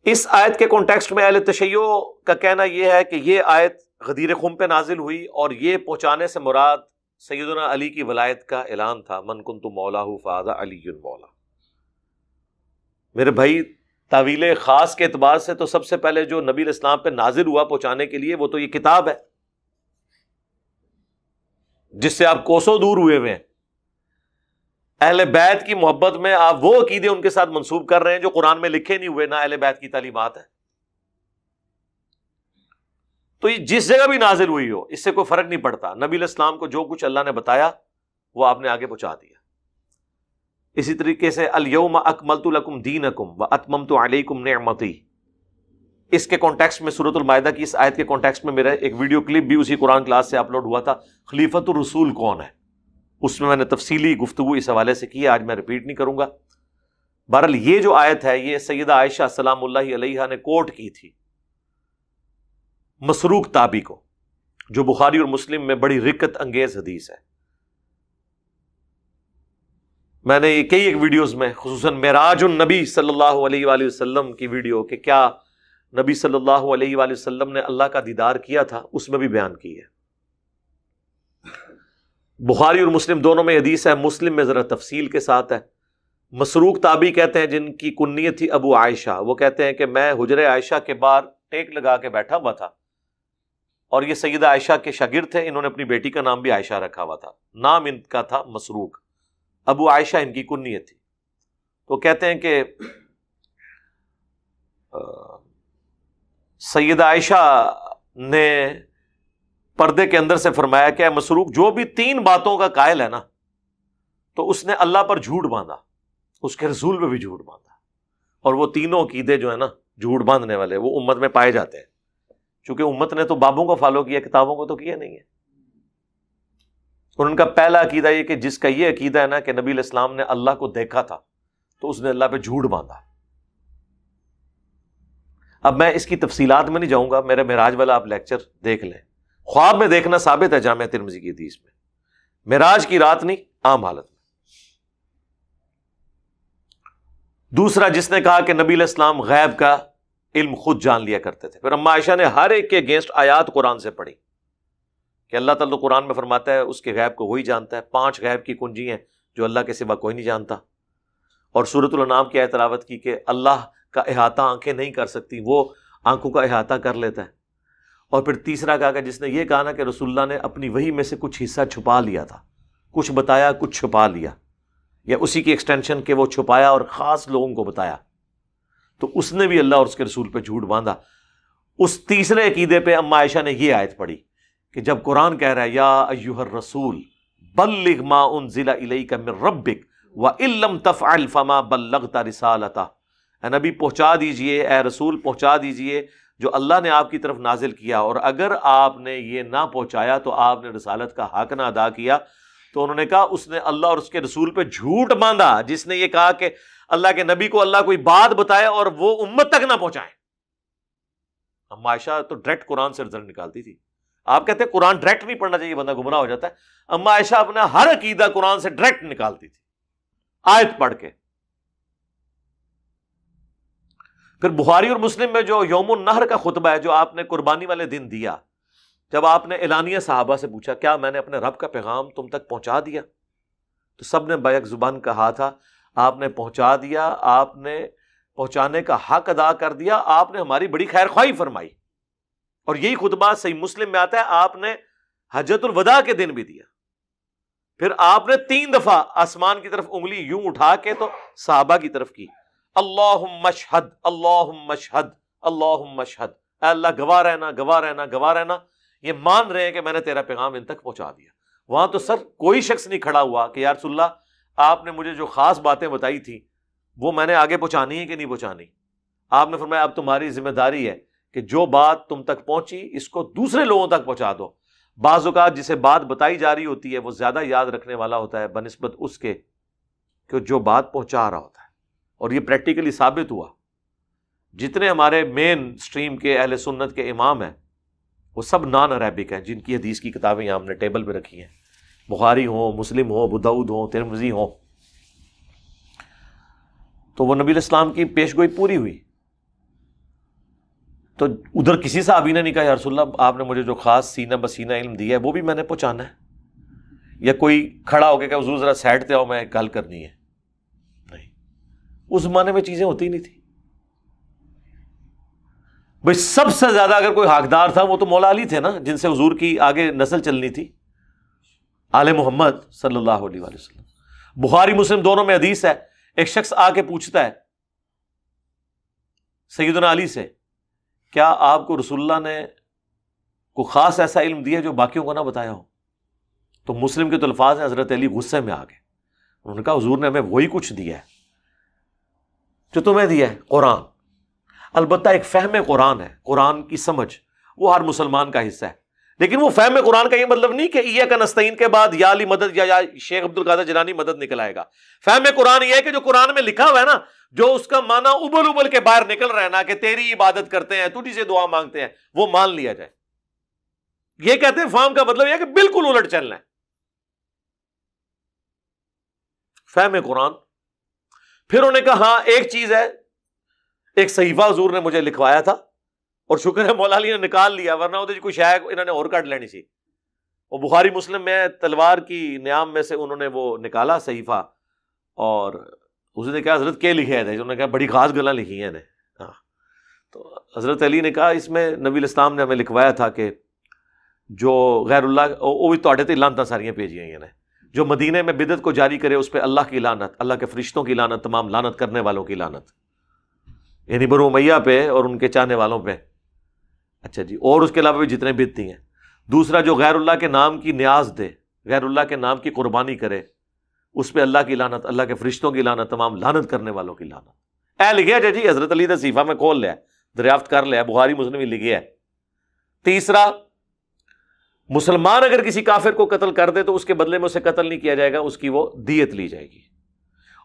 اس آیت کے کانٹیکسٹ میں اہل تشیع کا کہنا یہ ہے کہ یہ آیت غدیر خم پہ نازل ہوئی، اور یہ پہنچانے سے مراد سیدنا علی کی ولایت کا اعلان تھا، من کنت مولاہ فہذا علی مولا۔ میرے بھائی تعویل خاص کے اعتبار سے تو سب سے پہلے جو نبی علیہ السلام پہ نازل ہوا پہنچانے کے لیے وہ تو یہ کتاب ہے جس سے آپ کوسوں دور ہوئے ہوئے ہیں۔ اہل بیت کی محبت میں آپ وہ عقیدے ان کے ساتھ منسوب کر رہے ہیں جو قرآن میں لکھے نہیں ہوئے، نہ اہل بیت کی تعلیمات ہیں۔ تو یہ جس جگہ بھی نازل ہوئی ہو اس سے کوئی فرق نہیں پڑتا، نبی علیہ السلام کو جو کچھ اللہ نے بتایا وہ آپ نے آگے پہنچا دیا۔ اسی طریقے سے الیوم اکملت لکم دینکم واتممت علیکم نعمتی، اس کے کانٹیکسٹ میں سورۃ المائدہ کی اس آیت کے کانٹیکسٹ میں میرا ایک ویڈیو کلپ بھی اسی قرآن کلاس سے اپلوڈ ہوا تھا، خلیفۃ الرسول کون ہے، اس میں نے تفصیلی گفتگو اس حوالے سے کی، آج میں ریپیٹ نہیں کروں گا۔ بہرحال یہ جو آیت ہے یہ سیدہ عائشہ سلام اللہ علیہا نے کوٹ کی تھی مسروق تابی کو، جو بخاری اور مسلم میں بڑی رکت انگیز حدیث ہے۔ میں نے کئی ایک ویڈیوز میں خصوصاً معراج النبی صلی اللہ علیہ وآلہ وسلم کی ویڈیو کہ کیا نبی صلی اللہ علیہ وآلہ وسلم نے اللہ کا دیدار کیا تھا اس میں بھی بیان کی ہے۔ بخاری اور مسلم دونوں میں حدیث ہے، مسلم میں ذرا تفصیل کے ساتھ ہے۔ مسروق تابی کہتے ہیں جن کی کنیت تھی ابو عائشہ، وہ کہتے ہیں کہ میں حجرہ عائشہ کے باہر ٹیک لگا کے بیٹھا ہوا تھا، اور یہ سیدہ عائشہ کے شاگرد تھے، انہوں نے اپنی بیٹی کا نام بھی عائشہ رکھا ہوا تھا، نام ان کا تھا مسروق، ابو عائشہ ان کی کنیت تھی۔ تو کہتے ہیں کہ سیدہ عائشہ نے پردے کے اندر سے فرمایا کہ مسروق جو بھی 3 باتوں کا قائل ہے نا تو اس نے اللہ پر جھوٹ باندھا، اس کے رسول پہ بھی جھوٹ باندھا، اور وہ تینوں عقیدے جو ہے نا جھوٹ باندھنے والے وہ امت میں پائے جاتے ہیں، چونکہ امت نے تو بابوں کو فالو کیا، کتابوں کو تو کیا نہیں ہے۔ اور ان کا پہلا عقیدہ یہ کہ جس کا یہ عقیدہ ہے نا کہ نبی علیہ السلام نے اللہ کو دیکھا تھا تو اس نے اللہ پہ جھوٹ باندھا۔ اب میں اس کی تفصیلات میں نہیں جاؤں گا، میرے معراج والا آپ لیکچر دیکھ لیں، خواب میں دیکھنا ثابت ہے جامعہ ترمذی کی حدیث میں، معراج کی رات نہیں، عام حالت میں۔ دوسرا جس نے کہا کہ نبی علیہ السلام غیب کا علم خود جان لیا کرتے تھے، پھر اما عائشہ نے ہر ایک کے اگینسٹ آیات قرآن سے پڑھی کہ اللہ تعالیٰ تو قرآن میں فرماتا ہے اس کے غیب کو وہی جانتا ہے، 5 غیب کی کنجی ہیں جو اللہ کے سوا کوئی نہیں جانتا. اور سورۃ الانعام کی آیت تلاوت کی کہ اللہ کا احاطہ آنکھیں نہیں کر سکتی، وہ آنکھوں کا احاطہ کر لیتا ہے. اور پھر تیسرا کہا کہ جس نے یہ کہا نا کہ رسول اللہ نے اپنی وحی میں سے کچھ حصہ چھپا لیا تھا، کچھ بتایا کچھ چھپا لیا، یا اسی کی ایکسٹینشن کہ وہ چھپایا اور خاص لوگوں کو بتایا، تو اس نے بھی اللہ اور اس کے رسول پہ جھوٹ باندھا. اس تیسرے عقیدے پہ اما عائشہ نے یہ آیت پڑھی کہ جب قرآن کہہ رہا ہے یا ایھا الرسول بلغ ما انزل الیک من ربک وان لم تفعل فما بلغت رسالتہ، اے نبی پہنچا دیجئے، اے رسول پہنچا دیجئے جو اللہ نے آپ کی طرف نازل کیا، اور اگر آپ نے یہ نہ پہنچایا تو آپ نے رسالت کا حق نہ ادا کیا. تو انہوں نے کہا اس نے اللہ اور اس کے رسول پہ جھوٹ باندھا جس نے یہ کہا کہ اللہ کے نبی کو اللہ کوئی بات بتائے اور وہ امت تک نہ پہنچائے. اما عائشہ تو ڈائریکٹ قرآن سے رزلٹ نکالتی تھی. آپ کہتے ہیں قرآن ڈائریکٹ نہیں پڑھنا چاہیے، بندہ گمراہ ہو جاتا ہے. اما عائشہ اپنا ہر عقیدہ قرآن سے ڈائریکٹ نکالتی تھی آیت پڑھ کے. پھر بخاری اور مسلم میں جو یوم النحر کا خطبہ ہے جو آپ نے قربانی والے دن دیا، جب آپ نے اعلانیہ صحابہ سے پوچھا کیا میں نے اپنے رب کا پیغام تم تک پہنچا دیا، تو سب نے بیک زبان کہا تھا آپ نے پہنچا دیا، آپ نے پہنچانے کا حق ادا کر دیا، آپ نے ہماری بڑی خیر خواہی فرمائی. اور یہی خطبہ صحیح مسلم میں آتا ہے آپ نے حجۃ الوداع کے دن بھی دیا. پھر آپ نے 3 دفعہ آسمان کی طرف انگلی یوں اٹھا کے تو صحابہ کی طرف کی، اللہم اشہد اللہم اشہد اللہم اشہد، اے اللہ گواہ رہنا گواہ رہنا گواہ رہنا، یہ مان رہے ہیں کہ میں نے تیرا پیغام ان تک پہنچا دیا. وہاں تو سر کوئی شخص نہیں کھڑا ہوا کہ یا رسول اللہ آپ نے مجھے جو خاص باتیں بتائی تھی وہ میں نے آگے پہنچانی ہے کہ نہیں پہنچانی. آپ نے فرمایا اب تمہاری ذمہ داری ہے کہ جو بات تم تک پہنچی اس کو دوسرے لوگوں تک پہنچا دو. بعض اوقات جسے بات بتائی جا رہی ہوتی ہے وہ زیادہ یاد رکھنے والا ہوتا ہے بنسبت اس کے کہ جو بات پہنچا رہا ہوتا ہے. اور یہ پریکٹیکلی ثابت ہوا. جتنے ہمارے مین سٹریم کے اہل سنت کے امام ہیں وہ سب نان عربک ہیں، جن کی حدیث کی کتابیں یہاں ہم نے ٹیبل پہ رکھی ہیں، بخاری ہوں، مسلم ہوں، ابو داؤد ہوں، ترمذی ہوں. تو وہ نبی علیہ السلام کی پیشگوئی پوری ہوئی. تو ادھر کسی صحابی نے نہیں کہا یا رسول اللہ آپ نے مجھے جو خاص سینہ بسینہ علم دیا ہے وہ بھی میں نے پہنچانا ہے، یا کوئی کھڑا ہو کے کہ حضور ذرا سائڈ پہ آؤ میں ایک گل کرنی ہے. نہیں، اس زمانے میں چیزیں ہوتی نہیں تھی. بھائی سب سے زیادہ اگر کوئی حقدار تھا وہ تو مولا علی تھے نا، جن سے حضور کی آگے نسل چلنی تھی، آل محمد صلی اللہ علیہ وآلہ وسلم. بخاری مسلم دونوں میں حدیث ہے، ایک شخص آ کے پوچھتا ہے سیدنا علی سے کیا آپ کو رسول اللہ نے کوئی خاص ایسا علم دیا جو باقیوں کو نہ بتایا ہو؟ تو مسلم کے تو الفاظ ہیں حضرت علی غصے میں آ گئے. انہوں نے کہا حضور نے ہمیں وہی کچھ دیا ہے جو تمہیں دیا ہے، قرآن. البتہ ایک فہم قرآن ہے، قرآن کی سمجھ وہ ہر مسلمان کا حصہ ہے، لیکن وہ فہم قرآن کا یہ مطلب نہیں کہ ایاک نستعین کے بعد یا علی مدد یا شیخ عبد القادر جیلانی مدد نکل آئے گا. فہم قرآن یہ ہے کہ جو قرآن میں لکھا ہوا ہے نا، جو اس کا معنی ابل ابل کے باہر نکل رہا ہے نا، کہ تیری عبادت کرتے ہیں، تجھی سے دعا مانگتے ہیں، وہ مان لیا جائے. یہ کہتے ہیں فہم کا مطلب یہ ہے کہ بالکل الٹ چلنا ہے. فہم قرآن. پھر انہوں نے کہا ہاں ایک چیز ہے، ایک صحیفہ حضور نے مجھے لکھوایا تھا اور شکر ہے مولا علی نے نکال لیا، ورنہ وہ کوئی شاید انہوں نے اور کاٹ لینی سی. وہ بخاری مسلم میں تلوار کی نیام میں سے انہوں نے وہ نکالا صحیفہ، اور اس نے کہا حضرت کیا لکھے تھے؟ انہوں نے کہا بڑی خاص گلاں لکھی ہیں نے. تو حضرت علی نے کہا اس میں نبی علیہ السلام نے ہمیں لکھوایا تھا کہ جو غیر اللہ وہ بھی تواڈے تے لعنتاں ساریاں بھیجی ہوئی ہیں، جو مدینے میں بدعت کو جاری کرے اس پہ اللہ کی لعنت، اللہ کے فرشتوں کی لعنت، تمام لعنت کرنے والوں کی لعنت، یعنی بنو امیہ پہ اور ان کے چاہنے والوں پہ. اچھا جی، اور اس کے علاوہ بھی جتنے بدعتی ہیں. دوسرا جو غیر اللہ کے نام کی نیاز دے، غیر اللہ کے نام کی قربانی کرے، اس پہ اللہ کی لعنت، اللہ کے فرشتوں کی لعنت، تمام لعنت کرنے والوں کی لعنت. اے لکھیا جی حضرت علی نے صحیفہ میں کھول لیا، دریافت کر لیا، بخاری مسلم ہی لکھیا ہے. تیسرا، مسلمان اگر کسی کافر کو قتل کر دے تو اس کے بدلے میں اسے قتل نہیں کیا جائے گا، اس کی وہ دیت لی جائے گی.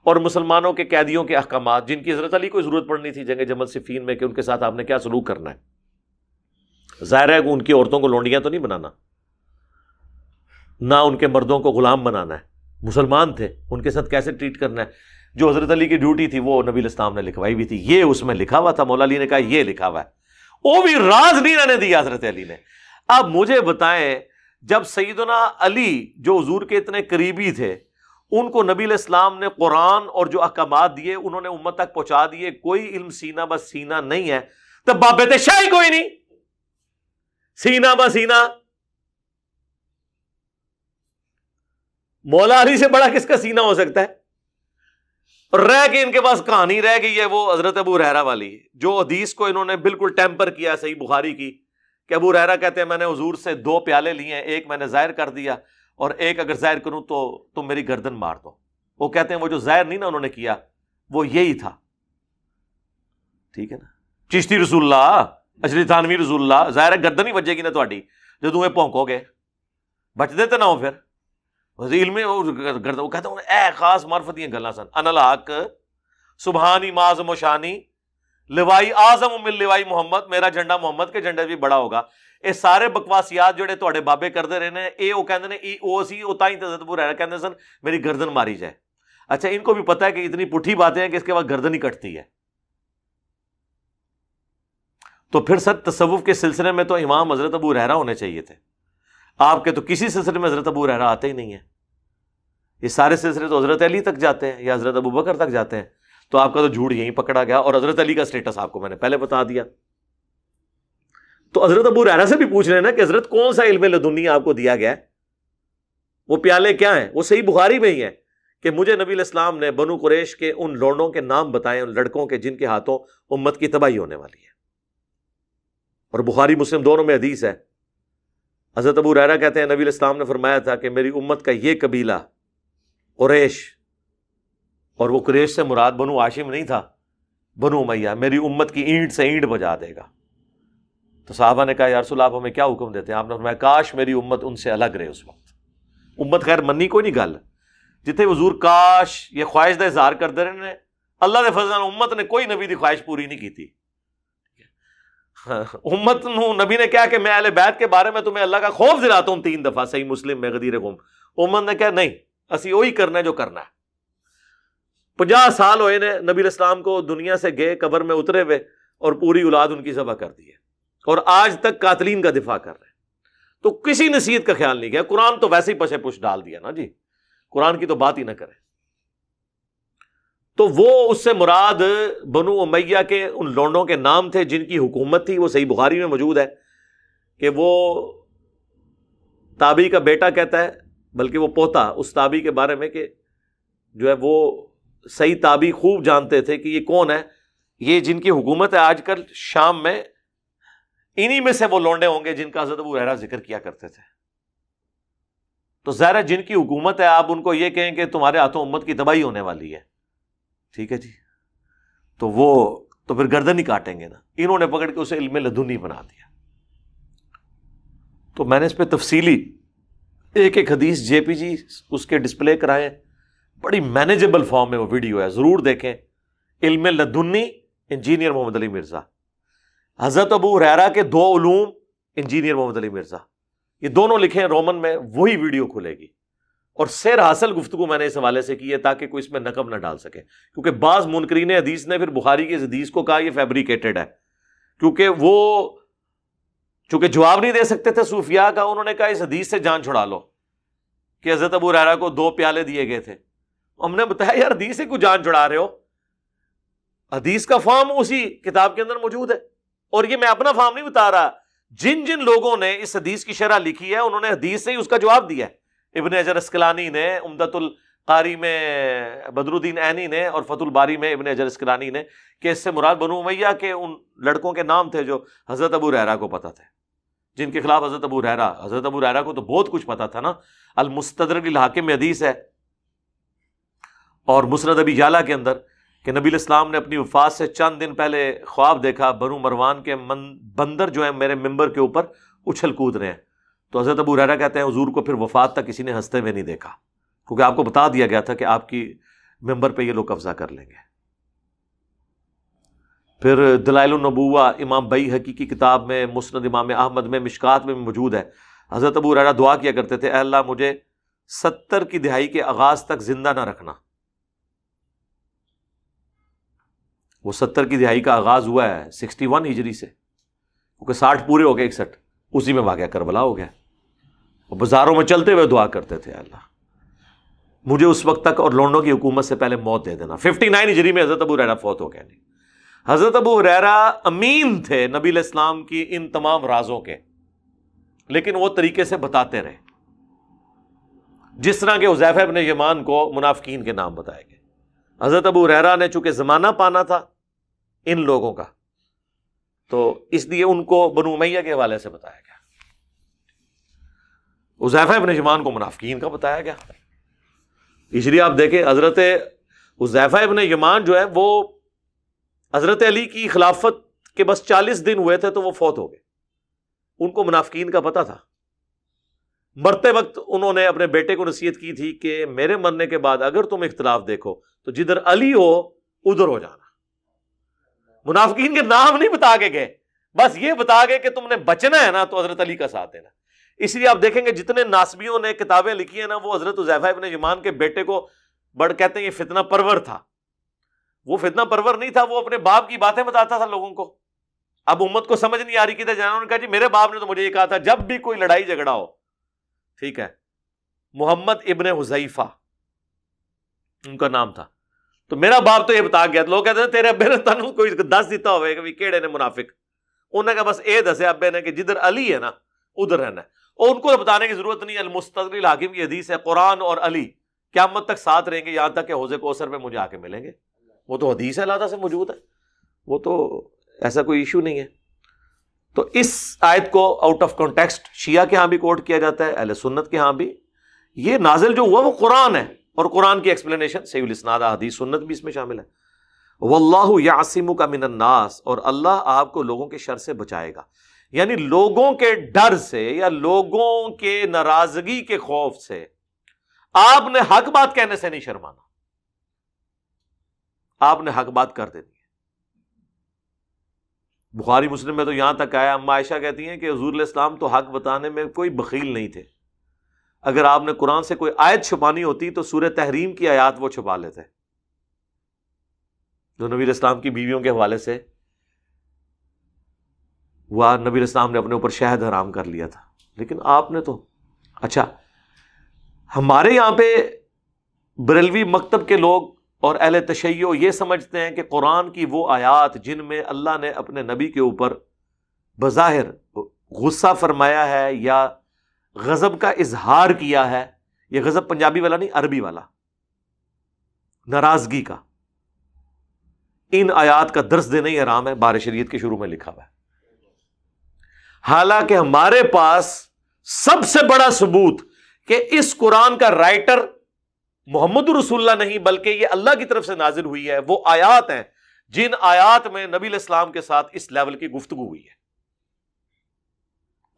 اور مسلمانوں کے قیدیوں کے احکامات جن کی حضرت علی کو ضرورت پڑنی تھی جنگ جمل صفین میں کہ ان کے ساتھ آپ نے کیا سلوک کرنا ہے. ظاہر ہے کہ ان کی عورتوں کو لونڈیاں تو نہیں بنانا، نہ ان کے مردوں کو غلام بنانا ہے، مسلمان تھے ان کے ساتھ کیسے ٹریٹ کرنا ہے. جو حضرت علی کی ڈیوٹی تھی وہ نبی علیہ السلام نے لکھوائی بھی تھی، یہ اس میں لکھا ہوا تھا. مولا علی نے کہا یہ لکھا ہوا ہے، وہ بھی راز نہیں رہنے دیا حضرت علی نے. اب مجھے بتائیں جب سیدنا علی جو حضور کے اتنے قریبی تھے ان کو نبی علیہ السلام نے قرآن اور جو احکامات دیے انہوں نے امت تک پہنچا دیے، کوئی علم سینہ بہ سینہ نہیں ہے، تو بابے شاہی کوئی نہیں، سینہ بہ سینہ مولا علی سے بڑا کس کا سینہ ہو سکتا ہے؟ اور رہ کے ان کے پاس کہانی رہ گئی ہے وہ حضرت ابو ہریرہ والی، جو حدیث کو انہوں نے بالکل ٹیمپر کیا صحیح بخاری کی، کہ ابو ہریرہ کہتے ہیں میں نے حضور سے 2 پیالے لیے ہیں، ایک میں نے ظاہر کر دیا اور ایک اگر ظاہر کروں تو تم میری گردن مار دو۔ وہ کہتے ہیں وہ جو ظاہر نہیں نا انہوں نے کیا وہ یہی تھا، ٹھیک ہے نا، چشتی رسول اللہ، اشری تھانوی رسول اللہ، ظاہر ہے گردن ہی بجے گی نا تہاڈی جو تمہیں پونکو گے، بچ دیتے نہ ہو پھر علم میں وہ کہتے ہیں اے خاص معرفت دیا گلاں سن، ان الحق سبحانی معظم و شانی لوائی اعظم من لوائی محمد، میرا جھنڈا محمد کے جھنڈے بھی بڑا ہوگا۔ یہ سارے بکواسیات جڑے تواڈے بابے کرتے رہے نے اے وہ کہندے نے او سی او تائیں حضرت ابو ہریرہ کہندے سن میری گردن ماری جائے۔ اچھا ان کو بھی پتہ ہے کہ اتنی پٹھی باتیں ہیں کہ اس کے بعد گردن ہی کٹتی ہے، تو پھر سر تصوف کے سلسلے میں تو امام حضرت ابو ہریرہ ہونے چاہیے تھے، آپ کے تو کسی سلسلے میں حضرت ابو ہریرہ آتے ہی نہیں ہیں، یہ سارے سلسلے تو حضرت علی تک جاتے ہیں یا حضرت ابو بکر تک جاتے ہیں، تو آپ کا تو جھوٹ یہیں پکڑا گیا، اور حضرت علی کا سٹیٹس آپ کو میں نے پہلے بتا دیا۔ تو حضرت ابو ہریرہ سے بھی پوچھ رہے ہیں نا کہ حضرت کون سا علم لدنی آپ کو دیا گیا ہے، وہ پیالے کیا ہیں؟ وہ صحیح بخاری میں ہی ہے کہ مجھے نبی علیہ السلام نے بنو قریش کے ان لونڈوں کے نام بتائے، ان لڑکوں کے جن کے ہاتھوں امت کی تباہی ہونے والی ہے، اور بخاری مسلم دونوں میں حدیث ہے۔ حضرت ابو ہریرہ کہتے ہیں نبی علیہ السلام نے فرمایا تھا کہ میری امت کا یہ قبیلہ قریش، اور وہ قریش سے مراد بنو ہاشم نہیں تھا، بنو امیہ، میری امت کی اینٹ سے اینٹ بجا دے گا۔ تو صحابہ نے کہا یا رسول اللہ آپ ہمیں کیا حکم دیتے ہیں؟ آپ نے فرمایا کاش میری امت ان سے الگ رہے اس وقت۔ امت خیر منی کوئی نہیں گل، جتنے حضور کاش یہ خواہش دا اظہار کرتے رہے نے، اللہ دے فضل نال امت نے کوئی نبی دی خواہش پوری نہیں کی تھی۔ امت نو نبی نے کہا کہ میں اہل بیت کے بارے میں تمہیں اللہ کا خوف دلاتا ہوں 3 دفعہ، صحیح مسلم میں غدیر قوم، امت نے کہا نہیں اسی وہی کرنا ہے جو کرنا ہے۔ 50 سال ہوئے نے نبی علیہ السلام کو دنیا سے گئے، قبر میں اترے ہوئے، اور پوری اولاد ان کی ذبح کر دی ہے، اور آج تک قاتلین کا دفاع کر رہے ہیں، تو کسی نصیحت کا خیال نہیں کیا۔ قرآن تو ویسے ہی پشے پش ڈال دیا نا جی، قرآن کی تو بات ہی نہ کرے۔ تو وہ اس سے مراد بنو امیہ کے ان لونڈوں کے نام تھے جن کی حکومت تھی، وہ صحیح بخاری میں موجود ہے کہ وہ تابعی کا بیٹا کہتا ہے، بلکہ وہ پوتا اس تابعی کے بارے میں کہ جو ہے وہ صحیح تابعی خوب جانتے تھے کہ یہ کون ہے، یہ جن کی حکومت ہے آج کل شام میں، انہی میں سے وہ لونڈے ہوں گے جن کا حضرت ابو ہریرہ ذکر کیا کرتے تھے۔ تو ظاہر ہے جن کی حکومت ہے آپ ان کو یہ کہیں کہ تمہارے ہاتھوں امت کی تباہی ہونے والی ہے، ٹھیک ہے جی، تو وہ تو پھر گردن ہی کاٹیں گے نا۔ انہوں نے پکڑ کے اسے علم لدنی بنا دیا۔ تو میں نے اس پہ تفصیلی ایک ایک حدیث جے پی جی اس کے ڈسپلے کرائے، بڑی مینیجبل فارم میں وہ ویڈیو ہے، ضرور دیکھیں۔ علم لدنی انجینئر محمد علی مرزا، حضرت ابو ہریرہ کے 2 علوم انجینئر محمد علی مرزا، یہ دونوں لکھیں رومن میں، وہی ویڈیو کھلے گی۔ اور سیر حاصل گفتگو میں نے اس حوالے سے کی ہے تاکہ کوئی اس میں نقب نہ ڈال سکے، کیونکہ بعض منکرین حدیث نے پھر بخاری کی اس حدیث کو کہا یہ فیبریکیٹڈ ہے، کیونکہ وہ چونکہ جواب نہیں دے سکتے تھے صوفیاء کا، انہوں نے کہا اس حدیث سے جان چھڑا لو کہ حضرت ابو ہریرہ کو 2 پیالے دیے گئے تھے۔ ہم نے بتایا یار حدیث سے کوئی جان چھڑا رہے ہو، حدیث کا فارم اسی کتاب کے اندر موجود ہے، اور یہ میں اپنا فارم نہیں بتا رہا، جن جن لوگوں نے اس حدیث کی شرح لکھی ہے انہوں نے حدیث سے ہی اس کا جواب دیا ہے۔ ابن حجر اسقلانی نے عمدۃ القاری میں، بدر الدین عینی نے، اور فتح الباری میں ابن حجر اسقلانی نے، کہ اس سے مراد بنو امیہ کے ان لڑکوں کے نام تھے جو حضرت ابو ہریرہ کو پتہ تھے، جن کے خلاف حضرت ابو ہریرہ کو تو بہت کچھ پتا تھا نا۔ المستدرک الحاکم میں حدیث ہے، اور مسند ابی یعلا کے اندر کہ نبی علیہ السلام نے اپنی وفات سے چند دن پہلے خواب دیکھا بنو مروان کے بندر جو ہیں میرے ممبر کے اوپر اچھل کود رہے ہیں۔ تو حضرت ابو ہریرہ کہتے ہیں حضور کو پھر وفات تک کسی نے ہنستے ہوئے نہیں دیکھا، کیونکہ آپ کو بتا دیا گیا تھا کہ آپ کی ممبر پہ یہ لوگ قبضہ کر لیں گے۔ پھر دلائل النبوہ امام بیہقی کی کتاب میں، مسند امام احمد میں، مشکات میں موجود ہے، حضرت ابو ہریرہ دعا کیا کرتے تھے اے اللہ مجھے 70 کی دہائی کے آغاز تک زندہ نہ رکھنا۔ وہ 70 کی دہائی کا آغاز ہوا ہے 61 ہجری سے، کیونکہ 60 پورے ہو گئے، 61 اسی میں واقعہ کربلا ہو گیا۔ بازاروں میں چلتے ہوئے دعا کرتے تھے اللہ مجھے اس وقت تک اور لونڈوں کی حکومت سے پہلے موت دے دینا. 59 ہجری میں حضرت ابو ہریرہ فوت ہو گئے. حضرت ابو ہریرہ امین تھے نبی علیہ السلام کی ان تمام رازوں کے, لیکن وہ طریقے سے بتاتے رہے جس طرح کہ حذیفہ ابن یمان کو منافقین کے نام بتائے گئے. حضرت ابو ہریرہ نے چونکہ زمانہ پانا تھا ان لوگوں کا, تو اس لیے ان کو بنو امیہ کے حوالے سے بتایا گیا. حذیفہ ابن یمان کو منافقین کا بتایا گیا. اس لیے آپ دیکھیں حضرت حذیفہ ابن یمان جو ہے وہ حضرت علی کی خلافت کے بس 40 دن ہوئے تھے تو وہ فوت ہو گئے. ان کو منافقین کا پتہ تھا. مرتے وقت انہوں نے اپنے بیٹے کو نصیحت کی تھی کہ میرے مرنے کے بعد اگر تم اختلاف دیکھو تو جدھر علی ہو ادھر ہو جانا. منافقین کے نام نہیں بتا کے گئے, بس یہ بتا گئے کہ تم نے بچنا ہے نا تو حضرت علی کا ساتھ دینا. اس لیے آپ دیکھیں گے جتنے ناسبیوں نے کتابیں لکھی ہیں نا وہ حضرت حذیفہ ابن یمان کے بیٹے کو بڑھ کہتے ہیں یہ فتنہ پرور تھا. وہ فتنہ پرور نہیں تھا, وہ اپنے باپ کی باتیں بتاتا تھا لوگوں کو. اب امت کو سمجھ نہیں آ رہی کدھر جانا. انہوں نے کہا جی میرے باپ نے تو مجھے یہ کہا تھا جب بھی کوئی لڑائی جھگڑا ہو, ٹھیک ہے, محمد ابن حذیفہ ان کا نام تھا, تو میرا باپ تو یہ بتا گیا. لوگ کہتے ہیں تیرے ابے نے تنوں کوئی دس دیتا ہوئے کہ کیڑے نے منافق. انہوں نے کہا بس اے دسے ابے نے کہ جدھر علی ہے نا ادھر رہنا ہے. اور ان کو بتانے کی ضرورت نہیں. المستدرک الحاکم کی حدیث ہے قرآن اور علی قیامت تک ساتھ رہیں گے یہاں تک کہ حوض کوثر میں مجھے آ کے ملیں گے. وہ تو حدیث ہے اللہ سے موجود ہے, وہ تو ایسا کوئی ایشو نہیں ہے. تو اس آیت کو آؤٹ آف کانٹیکسٹ شیعہ کے ہاں بھی کوٹ کیا جاتا ہے, اہل سنت کے ہاں بھی. یہ نازل جو ہوا وہ قرآن ہے اور قرآن کی ایکسپلینیشن صحیح الاسناد حدیث سنت بھی اس میں شامل ہے. واللہ یعصمک من الناس, اور اللہ آپ کو لوگوں کے شر سے بچائے گا. یعنی لوگوں کے ڈر سے یا لوگوں کے ناراضگی کے خوف سے آپ نے حق بات کہنے سے نہیں شرمانا, آپ نے حق بات کر دینی ہے. بخاری مسلم میں تو یہاں تک آیا, اما عائشہ کہتی ہیں کہ حضور علیہ السلام تو حق بتانے میں کوئی بخیل نہیں تھے. اگر آپ نے قرآن سے کوئی آیت چھپانی ہوتی تو سورہ تحریم کی آیات وہ چھپا لیتے جو نبی علیہ السلام کی بیویوں کے حوالے سے وہ نبی علیہ السلام نے اپنے اوپر شہد حرام کر لیا تھا. لیکن آپ نے تو اچھا, ہمارے یہاں پہ بریلوی مکتب کے لوگ اور اہل تشیع یہ سمجھتے ہیں کہ قرآن کی وہ آیات جن میں اللہ نے اپنے نبی کے اوپر بظاہر غصہ فرمایا ہے یا غضب کا اظہار کیا ہے, یہ غضب پنجابی والا نہیں عربی والا, ناراضگی کا, ان آیات کا درس دینا ہی حرام ہے, بار شریعت کے شروع میں لکھا ہوا ہے. حالانکہ ہمارے پاس سب سے بڑا ثبوت کہ اس قرآن کا رائٹر محمد رسول اللہ نہیں بلکہ یہ اللہ کی طرف سے نازل ہوئی ہے, وہ آیات ہیں جن آیات میں نبی علیہ السلام کے ساتھ اس لیول کی گفتگو ہوئی ہے.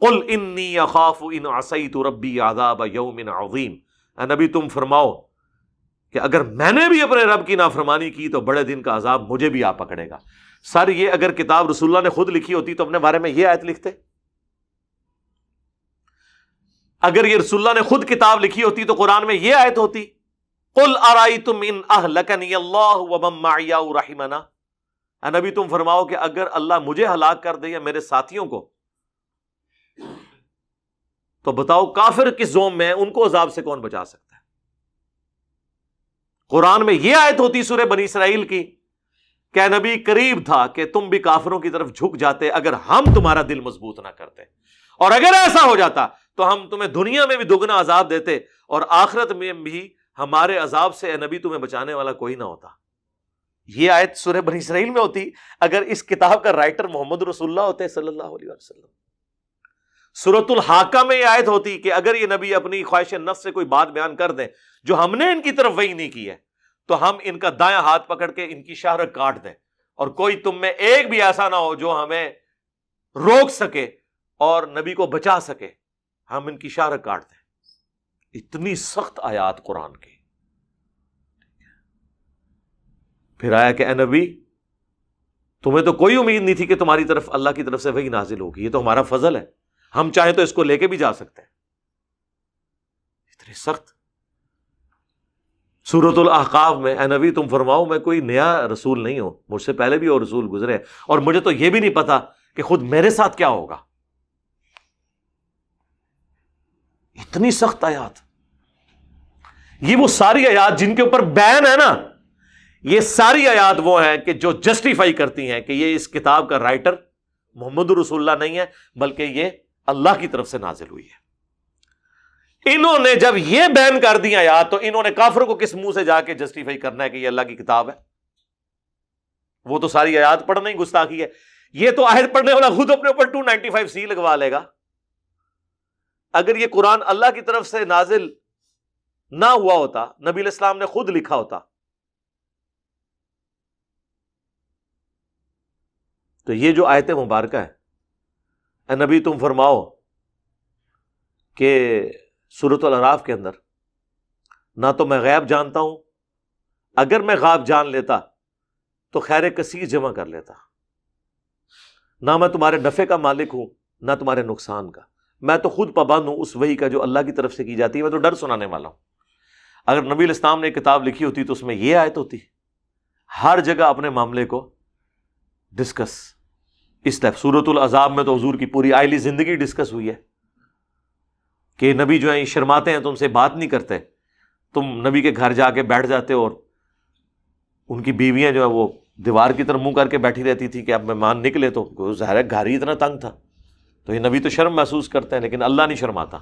قل انی اخاف ان عصیت ربی عذاب یوم عظیم, اے نبی تم فرماؤ کہ اگر میں نے بھی اپنے رب کی نافرمانی کی تو بڑے دن کا عذاب مجھے بھی آ پکڑے گا. سر یہ اگر کتاب رسول اللہ نے خود لکھی ہوتی تو اپنے بارے میں یہ آیت لکھتے؟ اگر یہ رسول اللہ نے خود کتاب لکھی ہوتی تو قرآن میں یہ آیت ہوتی, قل ارائیتم ان اہلکنی اللہ ومن معی او رحمنا, اے نبی تم فرماؤ کہ اگر اللہ مجھے ہلاک کر دے یا میرے ساتھیوں کو تو بتاؤ کافر کس زوم میں ہیں, ان کو عذاب سے کون بچا سکتا ہے. قرآن میں یہ آیت ہوتی سورہ بنی اسرائیل کی کہ اے نبی قریب تھا کہ تم بھی کافروں کی طرف جھک جاتے اگر ہم تمہارا دل مضبوط نہ کرتے, اور اگر ایسا ہو جاتا تو ہم تمہیں دنیا میں بھی دگنا عذاب دیتے اور آخرت میں بھی ہمارے عذاب سے اے نبی تمہیں بچانے والا کوئی نہ ہوتا. یہ آیت سورہ بنی اسرائیل میں ہوتی اگر اس کتاب کا رائٹر محمد رسول اللہ ہوتے صلی اللہ علیہ وسلم. سورۃ الحاقہ میں یہ آیت ہوتی کہ اگر یہ نبی اپنی خواہش نفس سے کوئی بات بیان کر دیں جو ہم نے ان کی طرف وحی نہیں کی ہے تو ہم ان کا دایاں ہاتھ پکڑ کے ان کی شہرت کاٹ دیں, اور کوئی تم میں ایک بھی ایسا نہ ہو جو ہمیں روک سکے اور نبی کو بچا سکے, ہم ان کی شہرت کاٹ دیں. اتنی سخت آیات قرآن کی. پھر آیا کہ اے نبی تمہیں تو کوئی امید نہیں تھی کہ تمہاری طرف اللہ کی طرف سے وحی نازل ہوگی, یہ تو ہمارا فضل ہے, ہم چاہیں تو اس کو لے کے بھی جا سکتے ہیں. اتنی سخت. سورۃ الاحقاف میں اے نبی تم فرماؤ میں کوئی نیا رسول نہیں ہوں, مجھ سے پہلے بھی اور رسول گزرے اور مجھے تو یہ بھی نہیں پتا کہ خود میرے ساتھ کیا ہوگا. اتنی سخت آیات. یہ وہ ساری آیات جن کے اوپر بین ہے نا, یہ ساری آیات وہ ہیں کہ جو جسٹیفائی کرتی ہیں کہ یہ اس کتاب کا رائٹر محمد رسول اللہ نہیں ہے بلکہ یہ اللہ کی طرف سے نازل ہوئی ہے. انہوں نے جب یہ بین کر دیا آیات تو انہوں نے کافروں کو کس منہ سے جا کے جسٹیفائی کرنا ہے کہ یہ اللہ کی کتاب ہے؟ وہ تو ساری آیات پڑھنا ہی گستاخی ہے. یہ تو آیت پڑھنے والا خود اپنے اوپر 295C لگوا لے گا. اگر یہ قرآن اللہ کی طرف سے نازل نہ ہوا ہوتا, نبی علیہ السلام نے خود لکھا ہوتا, تو یہ جو آیت مبارکہ ہے, اے نبی تم فرماؤ کہ سورۃ الاعراف کے اندر نہ تو میں غیب جانتا ہوں, اگر میں غیب جان لیتا تو خیر کثیر جمع کر لیتا, نہ میں تمہارے نفع کا مالک ہوں نہ تمہارے نقصان کا, میں تو خود پابند ہوں اس وحی کا جو اللہ کی طرف سے کی جاتی ہے, میں تو ڈر سنانے والا ہوں. اگر نبی علیہ السلام نے ایک کتاب لکھی ہوتی تو اس میں یہ آیت ہوتی. ہر جگہ اپنے معاملے کو ڈسکس, اس طرح سورۃ الاحزاب میں تو حضور کی پوری آئلی زندگی ڈسکس ہوئی ہے کہ نبی جو ہیں شرماتے ہیں, تم سے بات نہیں کرتے, تم نبی کے گھر جا کے بیٹھ جاتے اور ان کی بیویاں جو ہے وہ دیوار کی طرف منہ کر کے بیٹھی رہتی تھی کہ اب مہمان نکلے تو ظاہر ہے گھر ہی اتنا تنگ تھا, تو یہ نبی تو شرم محسوس کرتے ہیں لیکن اللہ نہیں شرماتا.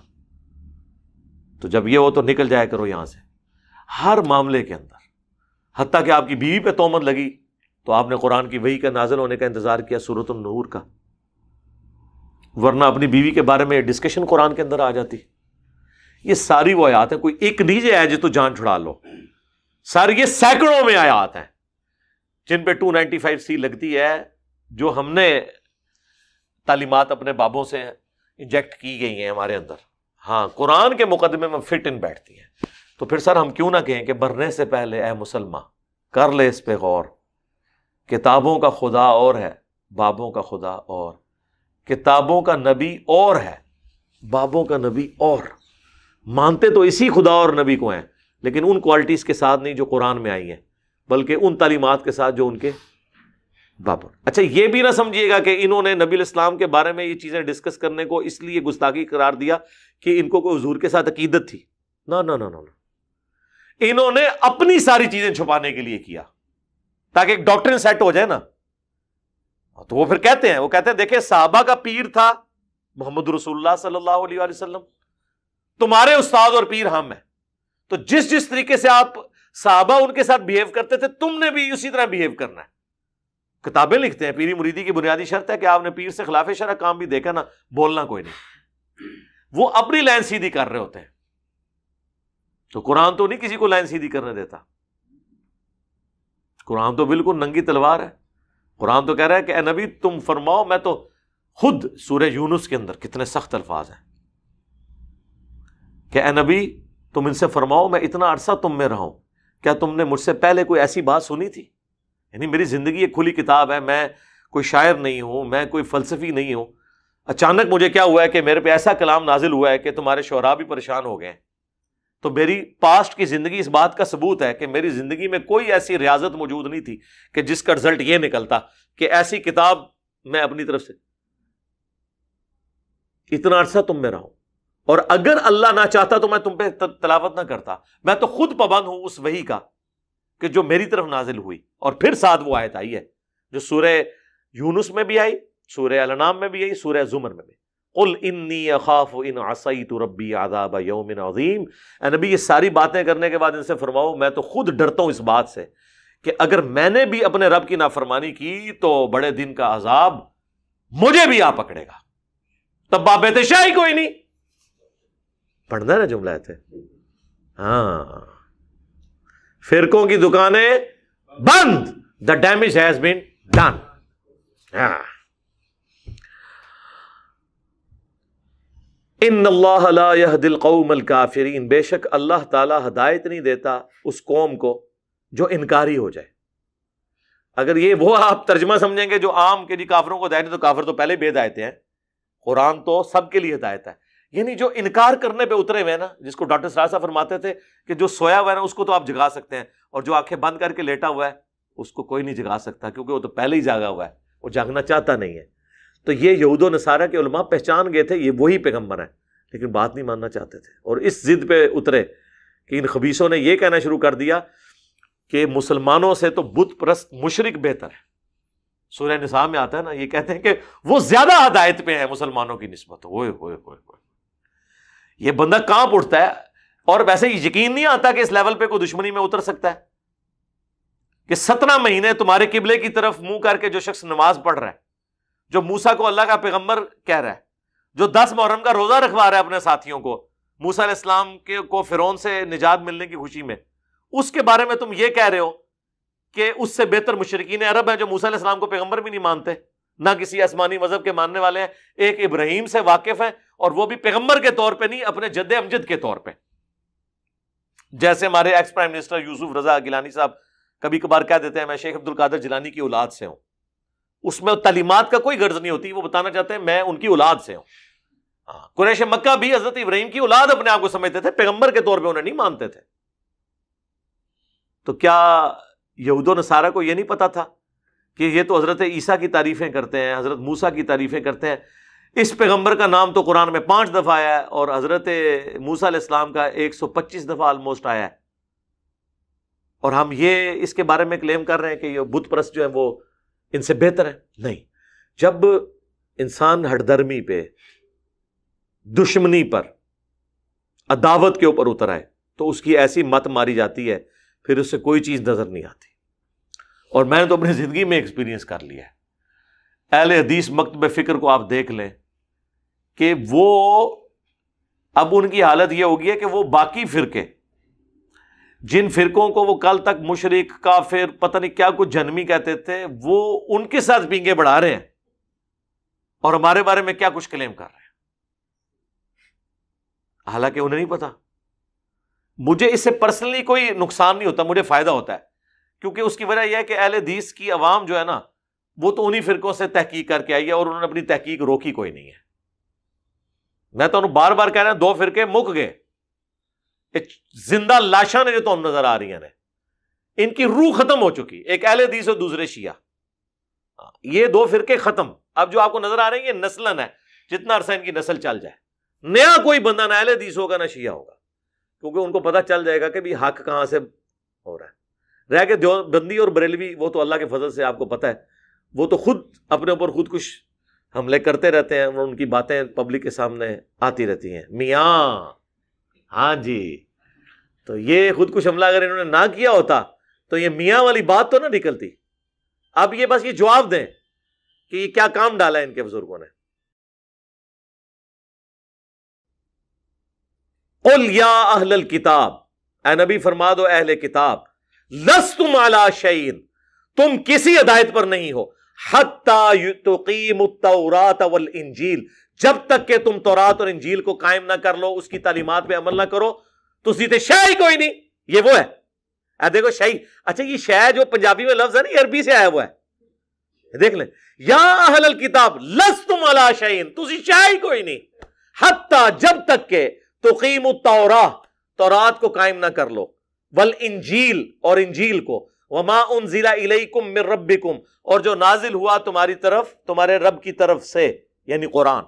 تو جب یہ ہو تو نکل جایا کرو یہاں سے. ہر معاملے کے اندر, حتیٰ کہ آپ کی بیوی پہ تہمت لگی تو آپ نے قرآن کی وحی کا نازل ہونے کا انتظار کیا, سورۃ النور کا, ورنہ اپنی بیوی کے بارے میں ڈسکشن قرآن کے اندر آ جاتی. یہ ساری وہ آیات ہیں, کوئی ایک نیجے ہے جو تو جان چھڑا لو, ساری یہ سینکڑوں میں آیات ہیں جن پہ 295C لگتی ہے, جو ہم نے تعلیمات اپنے بابوں سے انجیکٹ کی گئی ہیں ہمارے اندر. ہاں, قرآن کے مقدمے میں فٹ ان بیٹھتی ہیں. تو پھر سر ہم کیوں نہ کہیں کہ مرنے سے پہلے اے مسلمان کر لے اس پہ غور, کتابوں کا خدا اور ہے بابوں کا خدا اور, کتابوں کا نبی اور ہے بابوں کا نبی اور. مانتے تو اسی خدا اور نبی کو ہیں لیکن ان کوالٹیز کے ساتھ نہیں جو قرآن میں آئی ہیں, بلکہ ان تعلیمات کے ساتھ جو ان کے بابوں. اچھا یہ بھی نہ سمجھیے گا کہ انہوں نے نبی علیہ السلام کے بارے میں یہ چیزیں ڈسکس کرنے کو اس لیے گستاخی قرار دیا کہ ان کو کوئی حضور کے ساتھ عقیدت تھی. نہ نہ نہ, انہوں نے اپنی ساری چیزیں چھپانے کے لیے کیا تاکہ ایک ڈاکٹرن سیٹ ہو جائے نا. تو وہ پھر کہتے ہیں دیکھیں صحابہ کا پیر تھا محمد رسول اللہ صلی اللہ علیہ وآلہ وسلم, تمہارے استاد اور پیر ہم ہیں, تو جس طریقے سے آپ صحابہ ان کے ساتھ بہیو کرتے تھے تم نے بھی اسی طرح بہیو کرنا ہے. کتابیں لکھتے ہیں پیری مریدی کی بنیادی شرط ہے کہ آپ نے پیر سے خلاف شرع کام بھی دیکھا نا, بولنا کوئی نہیں. وہ اپنی لائن سیدھی کر رہے ہوتے ہیں, تو قرآن تو نہیں کسی کو لائن سیدھی کرنے دیتا. قرآن تو بالکل ننگی تلوار ہے. قرآن تو کہہ رہا ہے کہ اے نبی تم فرماؤ, میں تو خود سورہ یونس کے اندر کتنے سخت الفاظ ہیں کہ اے نبی تم ان سے فرماؤ میں اتنا عرصہ تم میں رہا ہوں, کیا تم نے مجھ سے پہلے کوئی ایسی بات سنی تھی؟ یعنی میری زندگی ایک کھلی کتاب ہے, میں کوئی شاعر نہیں ہوں, میں کوئی فلسفی نہیں ہوں. اچانک مجھے کیا ہوا ہے کہ میرے پہ ایسا کلام نازل ہوا ہے کہ تمہارے شعراء بھی پریشان ہو گئے. تو میری پاسٹ کی زندگی اس بات کا ثبوت ہے کہ میری زندگی میں کوئی ایسی ریاضت موجود نہیں تھی کہ جس کا رزلٹ یہ نکلتا کہ ایسی کتاب میں اپنی طرف سے اتنا عرصہ تم میں رہوں, اور اگر اللہ نہ چاہتا تو میں تم پہ تلاوت نہ کرتا. میں تو خود پابند ہوں اس وحی کا کہ جو میری طرف نازل ہوئی. اور پھر ساتھ وہ آیت آئی ہے جو سورہ یونس میں بھی آئی, سورہ الانعام میں بھی آئی, سورہ زمر میں بھی, قل انی اخاف ان عصیت ربی عذاب یوم عظیم. اے نبی یہ ساری باتیں کرنے کے بعد ان سے فرماؤ میں تو خود ڈرتا ہوں اس بات سے کہ اگر میں نے بھی اپنے رب کی نافرمانی کی تو بڑے دن کا عذاب مجھے بھی آ پکڑے گا. تب بابت شاہی کوئی نہیں پڑھنا نا جملہ تھے. ہاں, فرقوں کی دکانیں بند, the damage has been done. ان اللہ لا یہدی القوم الکافرین, بے شک اللہ تعالی ہدایت نہیں دیتا اس قوم کو جو انکاری ہو جائے. اگر یہ وہ آپ ترجمہ سمجھیں گے جو عام کے جی کافروں کو ہدایت, تو کافر تو پہلے بے ہدایت ہیں. قرآن تو سب کے لیے ہدایت ہے. یعنی جو انکار کرنے پہ اترے ہوئے نا, جس کو ڈاکٹر سراج صاحب فرماتے تھے کہ جو سویا ہوا ہے نا اس کو تو آپ جگا سکتے ہیں, اور جو آنکھیں بند کر کے لیٹا ہوا ہے اس کو کوئی نہیں جگا سکتا کیونکہ وہ تو پہلے ہی جاگا ہوا ہے, وہ جاگنا چاہتا نہیں ہے. تو یہ یہود و نصارہ کے علماء پہچان گئے تھے یہ وہی پیغمبر ہیں, لیکن بات نہیں ماننا چاہتے تھے، اور اس ضد پہ اترے کہ ان خبیثوں نے یہ کہنا شروع کر دیا کہ مسلمانوں سے تو بت پرست مشرک بہتر ہے۔ سورہ نساء میں آتا ہے نا، یہ کہتے ہیں کہ وہ زیادہ ہدایت پہ ہے مسلمانوں کی نسبت۔ ہوئے ہوئے ہوئے ہوئے، یہ بندہ کانپ اٹھتا ہے، اور ویسے یقین نہیں آتا کہ اس لیول پہ کوئی دشمنی میں اتر سکتا ہے کہ 17 مہینے تمہارے قبلے کی طرف منہ کر کے جو شخص نماز پڑھ رہا ہے، جو موسیٰ کو اللہ کا پیغمبر کہہ رہا ہے، جو 10 محرم کا روزہ رکھوا رہا ہے اپنے ساتھیوں کو، موسیٰ علیہ السلام کو فرعون سے نجات ملنے کی خوشی میں، اس کے بارے میں تم یہ کہہ رہے ہو کہ اس سے بہتر مشرکین عرب ہیں جو موسیٰ علیہ السلام کو پیغمبر بھی نہیں مانتے، نہ کسی آسمانی مذہب کے ماننے والے ہیں، ایک ابراہیم سے واقف ہیں، اور وہ بھی پیغمبر کے طور پہ نہیں، اپنے جد امجد کے طور پہ۔ جیسے ہمارے ایکس پرائم منسٹر یوسف رضا گیلانی صاحب کبھی کبھار کہہ دیتے ہیں میں شیخ عبد القادر جیلانی کی اولاد سے ہوں، اس میں تعلیمات کا کوئی غرض نہیں ہوتی، وہ بتانا چاہتے ہیں میں ان کی اولاد سے ہوں۔ قریش مکہ بھی حضرت ابراہیم کی اولاد اپنے آپ کو سمجھتے تھے، پیغمبر کے طور پہ انہیں نہیں مانتے تھے۔ تو کیا یہود و نصارہ کو یہ نہیں پتا تھا کہ یہ تو حضرت عیسیٰ کی تعریفیں کرتے ہیں، حضرت موسیٰ کی تعریفیں کرتے ہیں، اس پیغمبر کا نام تو قرآن میں 5 دفعہ آیا ہے اور حضرت موسیٰ علیہ السلام کا 125 دفعہ آلموسٹ آیا ہے، اور ہم یہ اس کے بارے میں کلیم کر رہے ہیں کہ یہ بت پرست جو ہیں وہ ان سے بہتر ہے؟ نہیں۔ جب انسان ہٹ درمی پہ، دشمنی پر، عداوت کے اوپر اتر آئے تو اس کی ایسی مت ماری جاتی ہے، پھر اس سے کوئی چیز نظر نہیں آتی۔ اور میں نے تو اپنی زندگی میں ایکسپیرینس کر لیا ہے۔ اہل حدیث مکتب فکر کو آپ دیکھ لیں کہ وہ اب ان کی حالت یہ ہوگی ہے کہ وہ باقی فرقے، جن فرقوں کو وہ کل تک مشرک، کافر، پتہ نہیں کیا کچھ جہنمی کہتے تھے، وہ ان کے ساتھ پینگے بڑھا رہے ہیں اور ہمارے بارے میں کیا کچھ کلیم کر رہے ہیں، حالانکہ انہیں نہیں پتا۔ مجھے اس سے پرسنلی کوئی نقصان نہیں ہوتا، مجھے فائدہ ہوتا ہے، کیونکہ اس کی وجہ یہ ہے کہ اہل حدیث کی عوام جو ہے نا، وہ تو انہی فرقوں سے تحقیق کر کے آئی ہے اور انہوں نے اپنی تحقیق روکی کوئی نہیں ہے۔ میں تو انہوں بار بار کہہ رہا ہوں 2 فرقے مک گئے، زندہ لاشاں نے جو تو نظر آ رہی ہیں، ان کی روح ختم ہو چکی، ایک اہل حدیث اور دوسرے شیعہ، یہ 2 فرقے ختم۔ اب جو آپ کو نظر آ رہے ہیں یہ نسلن ہے، جتنا عرصہ ان کی نسل چل جائے، نیا کوئی بندہ نہ اہل حدیث ہوگا نہ شیعہ ہوگا، کیونکہ ان کو پتہ چل جائے گا کہ بھی حق کہاں سے ہو رہا ہے۔ رہ کے دیوبندی اور بریلوی، وہ تو اللہ کے فضل سے آپ کو پتہ ہے، وہ تو خود اپنے اوپر خود کچھ حملے کرتے رہتے ہیں، ان کی باتیں پبلک کے سامنے آتی رہتی ہیں، میاں ہاں جی، تو یہ خود کچھ حملہ اگر انہوں نے نہ کیا ہوتا تو یہ میاں والی بات تو نہ نکلتی۔ اب یہ بس یہ جواب دیں کہ یہ کیا کام ڈالا ہے ان کے بزرگوں نے۔ قل یا اہل الکتاب، اے نبی فرما دو اہل کتاب، لستم علی شیء، تم کسی ہدایت پر نہیں ہو، حتی تقیموا التوراۃ والانجیل، جب تک کہ تم تورات اور انجیل کو قائم نہ کر لو، اس کی تعلیمات پہ عمل نہ کرو، تو سیدھے شے ہی کوئی نہیں۔ یہ وہ ہے، دیکھو شے، اچھا یہ شے جو پنجابی میں لفظ ہے نا، یہ عربی سے آیا ہوا ہے، دیکھ لیں، یا اہل الکتاب لستم علی شیء، تسی شے ہی کوئی نہیں، حتی جب تک کہ تقیم التوراۃ، تورات کو قائم نہ کر لو، والانجیل اور انجیل کو، وما انزل الیکم من ربکم، اور جو نازل ہوا تمہاری طرف تمہارے رب کی طرف سے، یعنی قرآن۔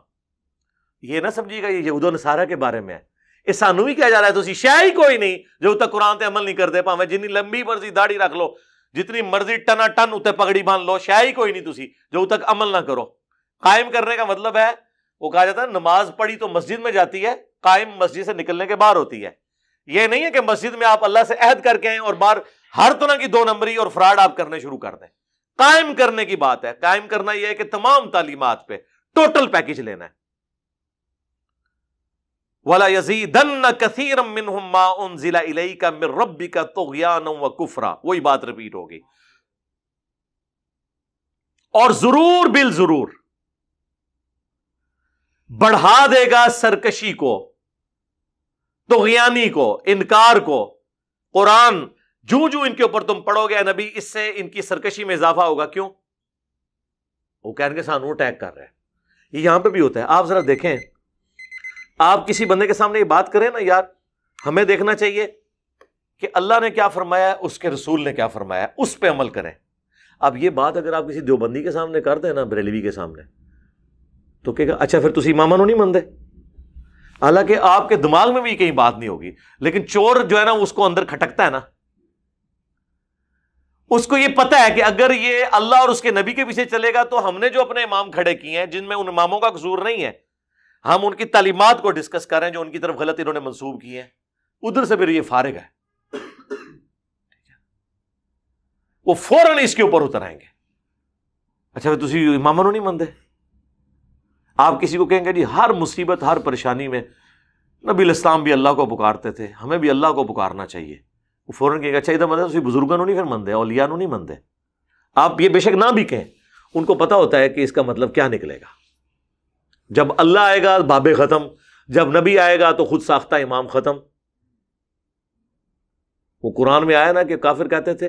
یہ نہ سمجھیے گا یہ یہود و نصارہ کے بارے میں ہے، یہ سانو ہی کہا جا رہا ہے، تسی شے ہی کوئی نہیں جو تک قرآن تے عمل نہیں کرتے، پاویں جتنی لمبی مرضی داڑھی رکھ لو، جتنی مرضی ٹنا ٹن اتنے پگڑی باندھ لو، شے ہی کوئی نہیں تسی جو تک عمل نہ کرو۔ قائم کرنے کا مطلب ہے، وہ کہا جاتا ہے نماز پڑھی تو مسجد میں جاتی ہے، قائم مسجد سے نکلنے کے باہر ہوتی ہے۔ یہ نہیں ہے کہ مسجد میں آپ اللہ سے عہد کر کے آئیں اور باہر ہر طرح کی 2 نمبری اور فراڈ آپ کرنے شروع کر دیں۔ قائم کرنے کی بات ہے، قائم کرنا یہ ہے کہ تمام تعلیمات پہ ٹوٹل پیکج لینا ہے۔ وَلَا يَزِيدَنَّ كَثِيرًا مِّنْهُمْ مَا أُنزِلَ إِلَيْكَ مِن رَّبِّكَ طُغْيَانًا وَكُفْرًا، وہی بات ریپیٹ ہوگی۔ اور ضرور بالضرور بڑھا دے گا سرکشی کو، طغیانی کو، انکار کو، قرآن جو جو ان کے اوپر تم پڑھو گے نبی، اس سے ان کی سرکشی میں اضافہ ہوگا۔ کیوں؟ وہ کہیں گے سانو اٹیک کر رہے ہیں۔ یہ یہاں پہ بھی ہوتا ہے، آپ ذرا دیکھیں، آپ کسی بندے کے سامنے یہ بات کریں نا، یار ہمیں دیکھنا چاہیے کہ اللہ نے کیا فرمایا ہے، اس کے رسول نے کیا فرمایا ہے، اس پہ عمل کریں۔ اب یہ بات اگر آپ کسی دیوبندی کے سامنے کر دیں نا، بریلوی کے سامنے، تو کہے گا اچھا پھر تسی اماماں نوں نہیں مندے، حالانکہ آپ کے دماغ میں بھی کہیں بات نہیں ہوگی، لیکن چور جو ہے نا اس کو اندر کھٹکتا ہے نا، اس کو یہ پتا ہے کہ اگر یہ اللہ اور اس کے نبی کے پیچھے چلے گا تو ہم نے جو اپنے امام کھڑے کیے ہیں جن میں ان اماموں کا قصور نہیں ہے، ہم ان کی تعلیمات کو ڈسکس کر رہے ہیں جو ان کی طرف غلط انہوں نے منسوب کیے ہیں، ادھر سے پھر یہ فارغ ہے، وہ فوراً اس کے اوپر اتر آئیں گے۔ اچھا تسی اماموں نہیں مندے؟ آپ کسی کو کہیں گے جی ہر مصیبت ہر پریشانی میں نبی الاسلام بھی اللہ کو پکارتے تھے، ہمیں بھی اللہ کو پکارنا چاہیے، وہ فوراً کہے گا اچھا ادھر مندے، بزرگوں نہیں پھر مندے، اولیاء نہیں مندے۔ آپ یہ بے شک نہ بھی کہیں، ان کو پتا ہوتا ہے کہ اس کا مطلب کیا نکلے گا۔ جب اللہ آئے گا باب ختم، جب نبی آئے گا تو خود ساختہ امام ختم۔ وہ قرآن میں آیا نا کہ کافر کہتے تھے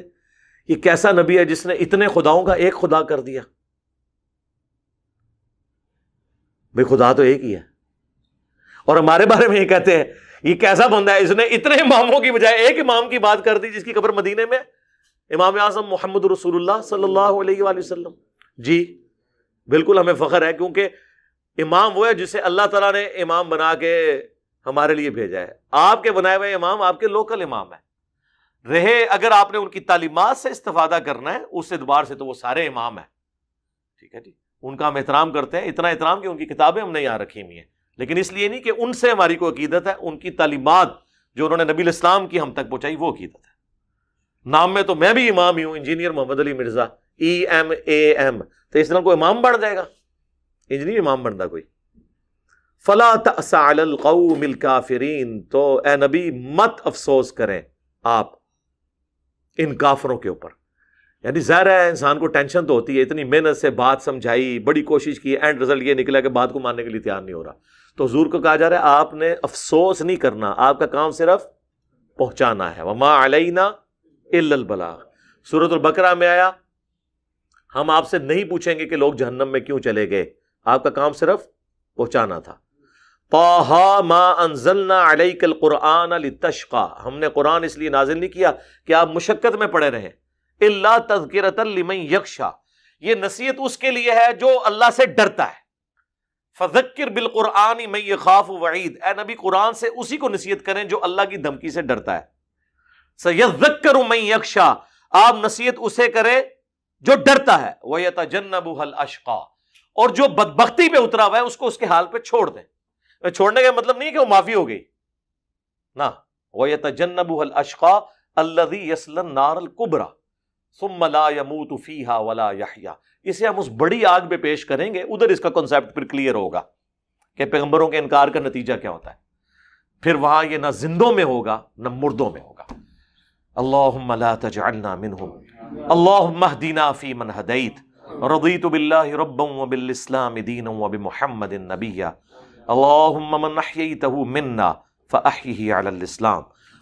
یہ کیسا نبی ہے جس نے اتنے خداؤں کا ایک خدا کر دیا۔ بھئی خدا تو ایک ہی ہے، اور ہمارے بارے میں یہ کہتے ہیں یہ کیسا بندہ ہے اس نے اتنے اماموں کی بجائے ایک امام کی بات کر دی جس کی قبر مدینے میں، امام اعظم محمد رسول اللہ صلی اللہ علیہ وآلہ وسلم۔ جی بالکل ہمیں فخر ہے، کیونکہ امام وہ ہے جسے اللہ تعالیٰ نے امام بنا کے ہمارے لیے بھیجا ہے۔ آپ کے بنائے ہوئے امام آپ کے لوکل امام ہیں رہے، اگر آپ نے ان کی تعلیمات سے استفادہ کرنا ہے اس اعتبار سے تو وہ سارے امام ہیں، ٹھیک ہے جی، ان کا ہم احترام کرتے ہیں، اتنا احترام کہ ان کی کتابیں ہم نے یہاں رکھی ہوئی ہیں، لیکن اس لیے نہیں کہ ان سے ہماری کوئی عقیدت ہے، ان کی تعلیمات جو انہوں نے نبی الاسلام کی ہم تک پہنچائی وہ عقیدت ہے۔ نام میں تو میں بھی امام ہی ہوں، انجینئر محمد علی مرزا، EMAM، تو اس طرح کوئی امام بن جائے گا؟ انجینئر امام بنتا کوئی؟ فلا تأس علی القوم الکافرین، تو اے نبی مت افسوس کریں آپ ان کافروں کے اوپر۔ یعنی ظاہر ہے انسان کو ٹینشن تو ہوتی ہے، اتنی محنت سے بات سمجھائی، بڑی کوشش کی، اینڈ رزلٹ یہ نکلا کہ بات کو ماننے کے لیے تیار نہیں ہو رہا، تو حضور کو کہا جا رہا ہے آپ نے افسوس نہیں کرنا، آپ کا کام صرف پہنچانا ہے۔ وما علینا الا البلاغ، سورۃ البقرہ میں آیا ہم آپ سے نہیں پوچھیں گے کہ لوگ جہنم میں کیوں چلے گئے، آپ کا کام صرف پہنچانا تھا۔ طٰہٰ ما انزلنا علیک القرآن لتشقیٰ، ہم نے قرآن اس لیے نازل نہیں کیا کہ آپ مشقت میں پڑے رہیں، الا تذکرۃ لمن یخشیٰ، یہ نصیحت اس کے لیے ہے جو اللہ سے ڈرتا ہے۔ فذکر بالقرآن من یخاف وعید، اے نبی قرآن سے اسی کو نصیحت کریں جو اللہ کی دھمکی سے ڈرتا ہے۔ سیذکر من یخشیٰ، آپ نصیحت اسے کریں جو ڈرتا ہے۔ ویتجنبها الاشقیٰ، اور جو بدبختی پہ اترا ہوا ہے اس کو اس کے حال پہ چھوڑ دیں۔ چھوڑنے کا مطلب نہیں کہ وہ معافی ہو گئی، نہ، ویتجنبها الاشقیٰ الذی یصلی النار الکبریٰ ثم لا يموت فیہا ولا یحییٰ، اسے ہم اس بڑی آگ پہ پیش کریں گے، ادھر اس کا کنسیپٹ پھر کلیئر ہوگا کہ پیغمبروں کے انکار کا نتیجہ کیا ہوتا ہے، پھر وہاں یہ نہ زندوں میں ہوگا نہ مردوں میں ہوگا۔ اللہم لا تجعلنا منہم، اللہم اہدنا فیمن ہدیت، رضیت باللہ ربا وبالاسلام دینا وبمحمد نبیا، اللہم من احییتہ منا فاحیہ علی الاسلام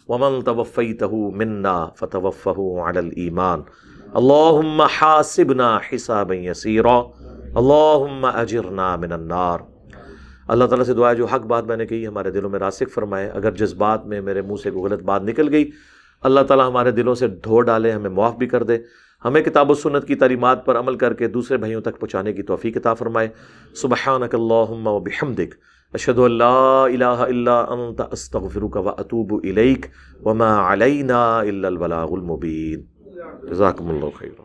ومن توفیتہ منا فتوفہ علی الایمان، اللہم حاسبنا حسابا یسیرا، اللہم اجرنا من النار۔ اللہ تعالیٰ سے دعا ہے جو حق بات میں نے کہی ہمارے دلوں میں راسخ فرمائے، اگر جس بات میں میرے منہ سے کوئی غلط بات نکل گئی اللہ تعالیٰ ہمارے دلوں سے دھو ڈالے، ہمیں معاف بھی کر دے، ہمیں کتاب و سنت کی تعلیمات پر عمل کر کے دوسرے بھائیوں تک پہنچانے کی توفیق عطا فرمائے۔ سبحانک اللہم وبحمدک، اشہد ان لا الہ الا انت، استغفرک واتوب الیک، وما علینا الا البلاغ المبین۔ جزاکم اللہ خیرا۔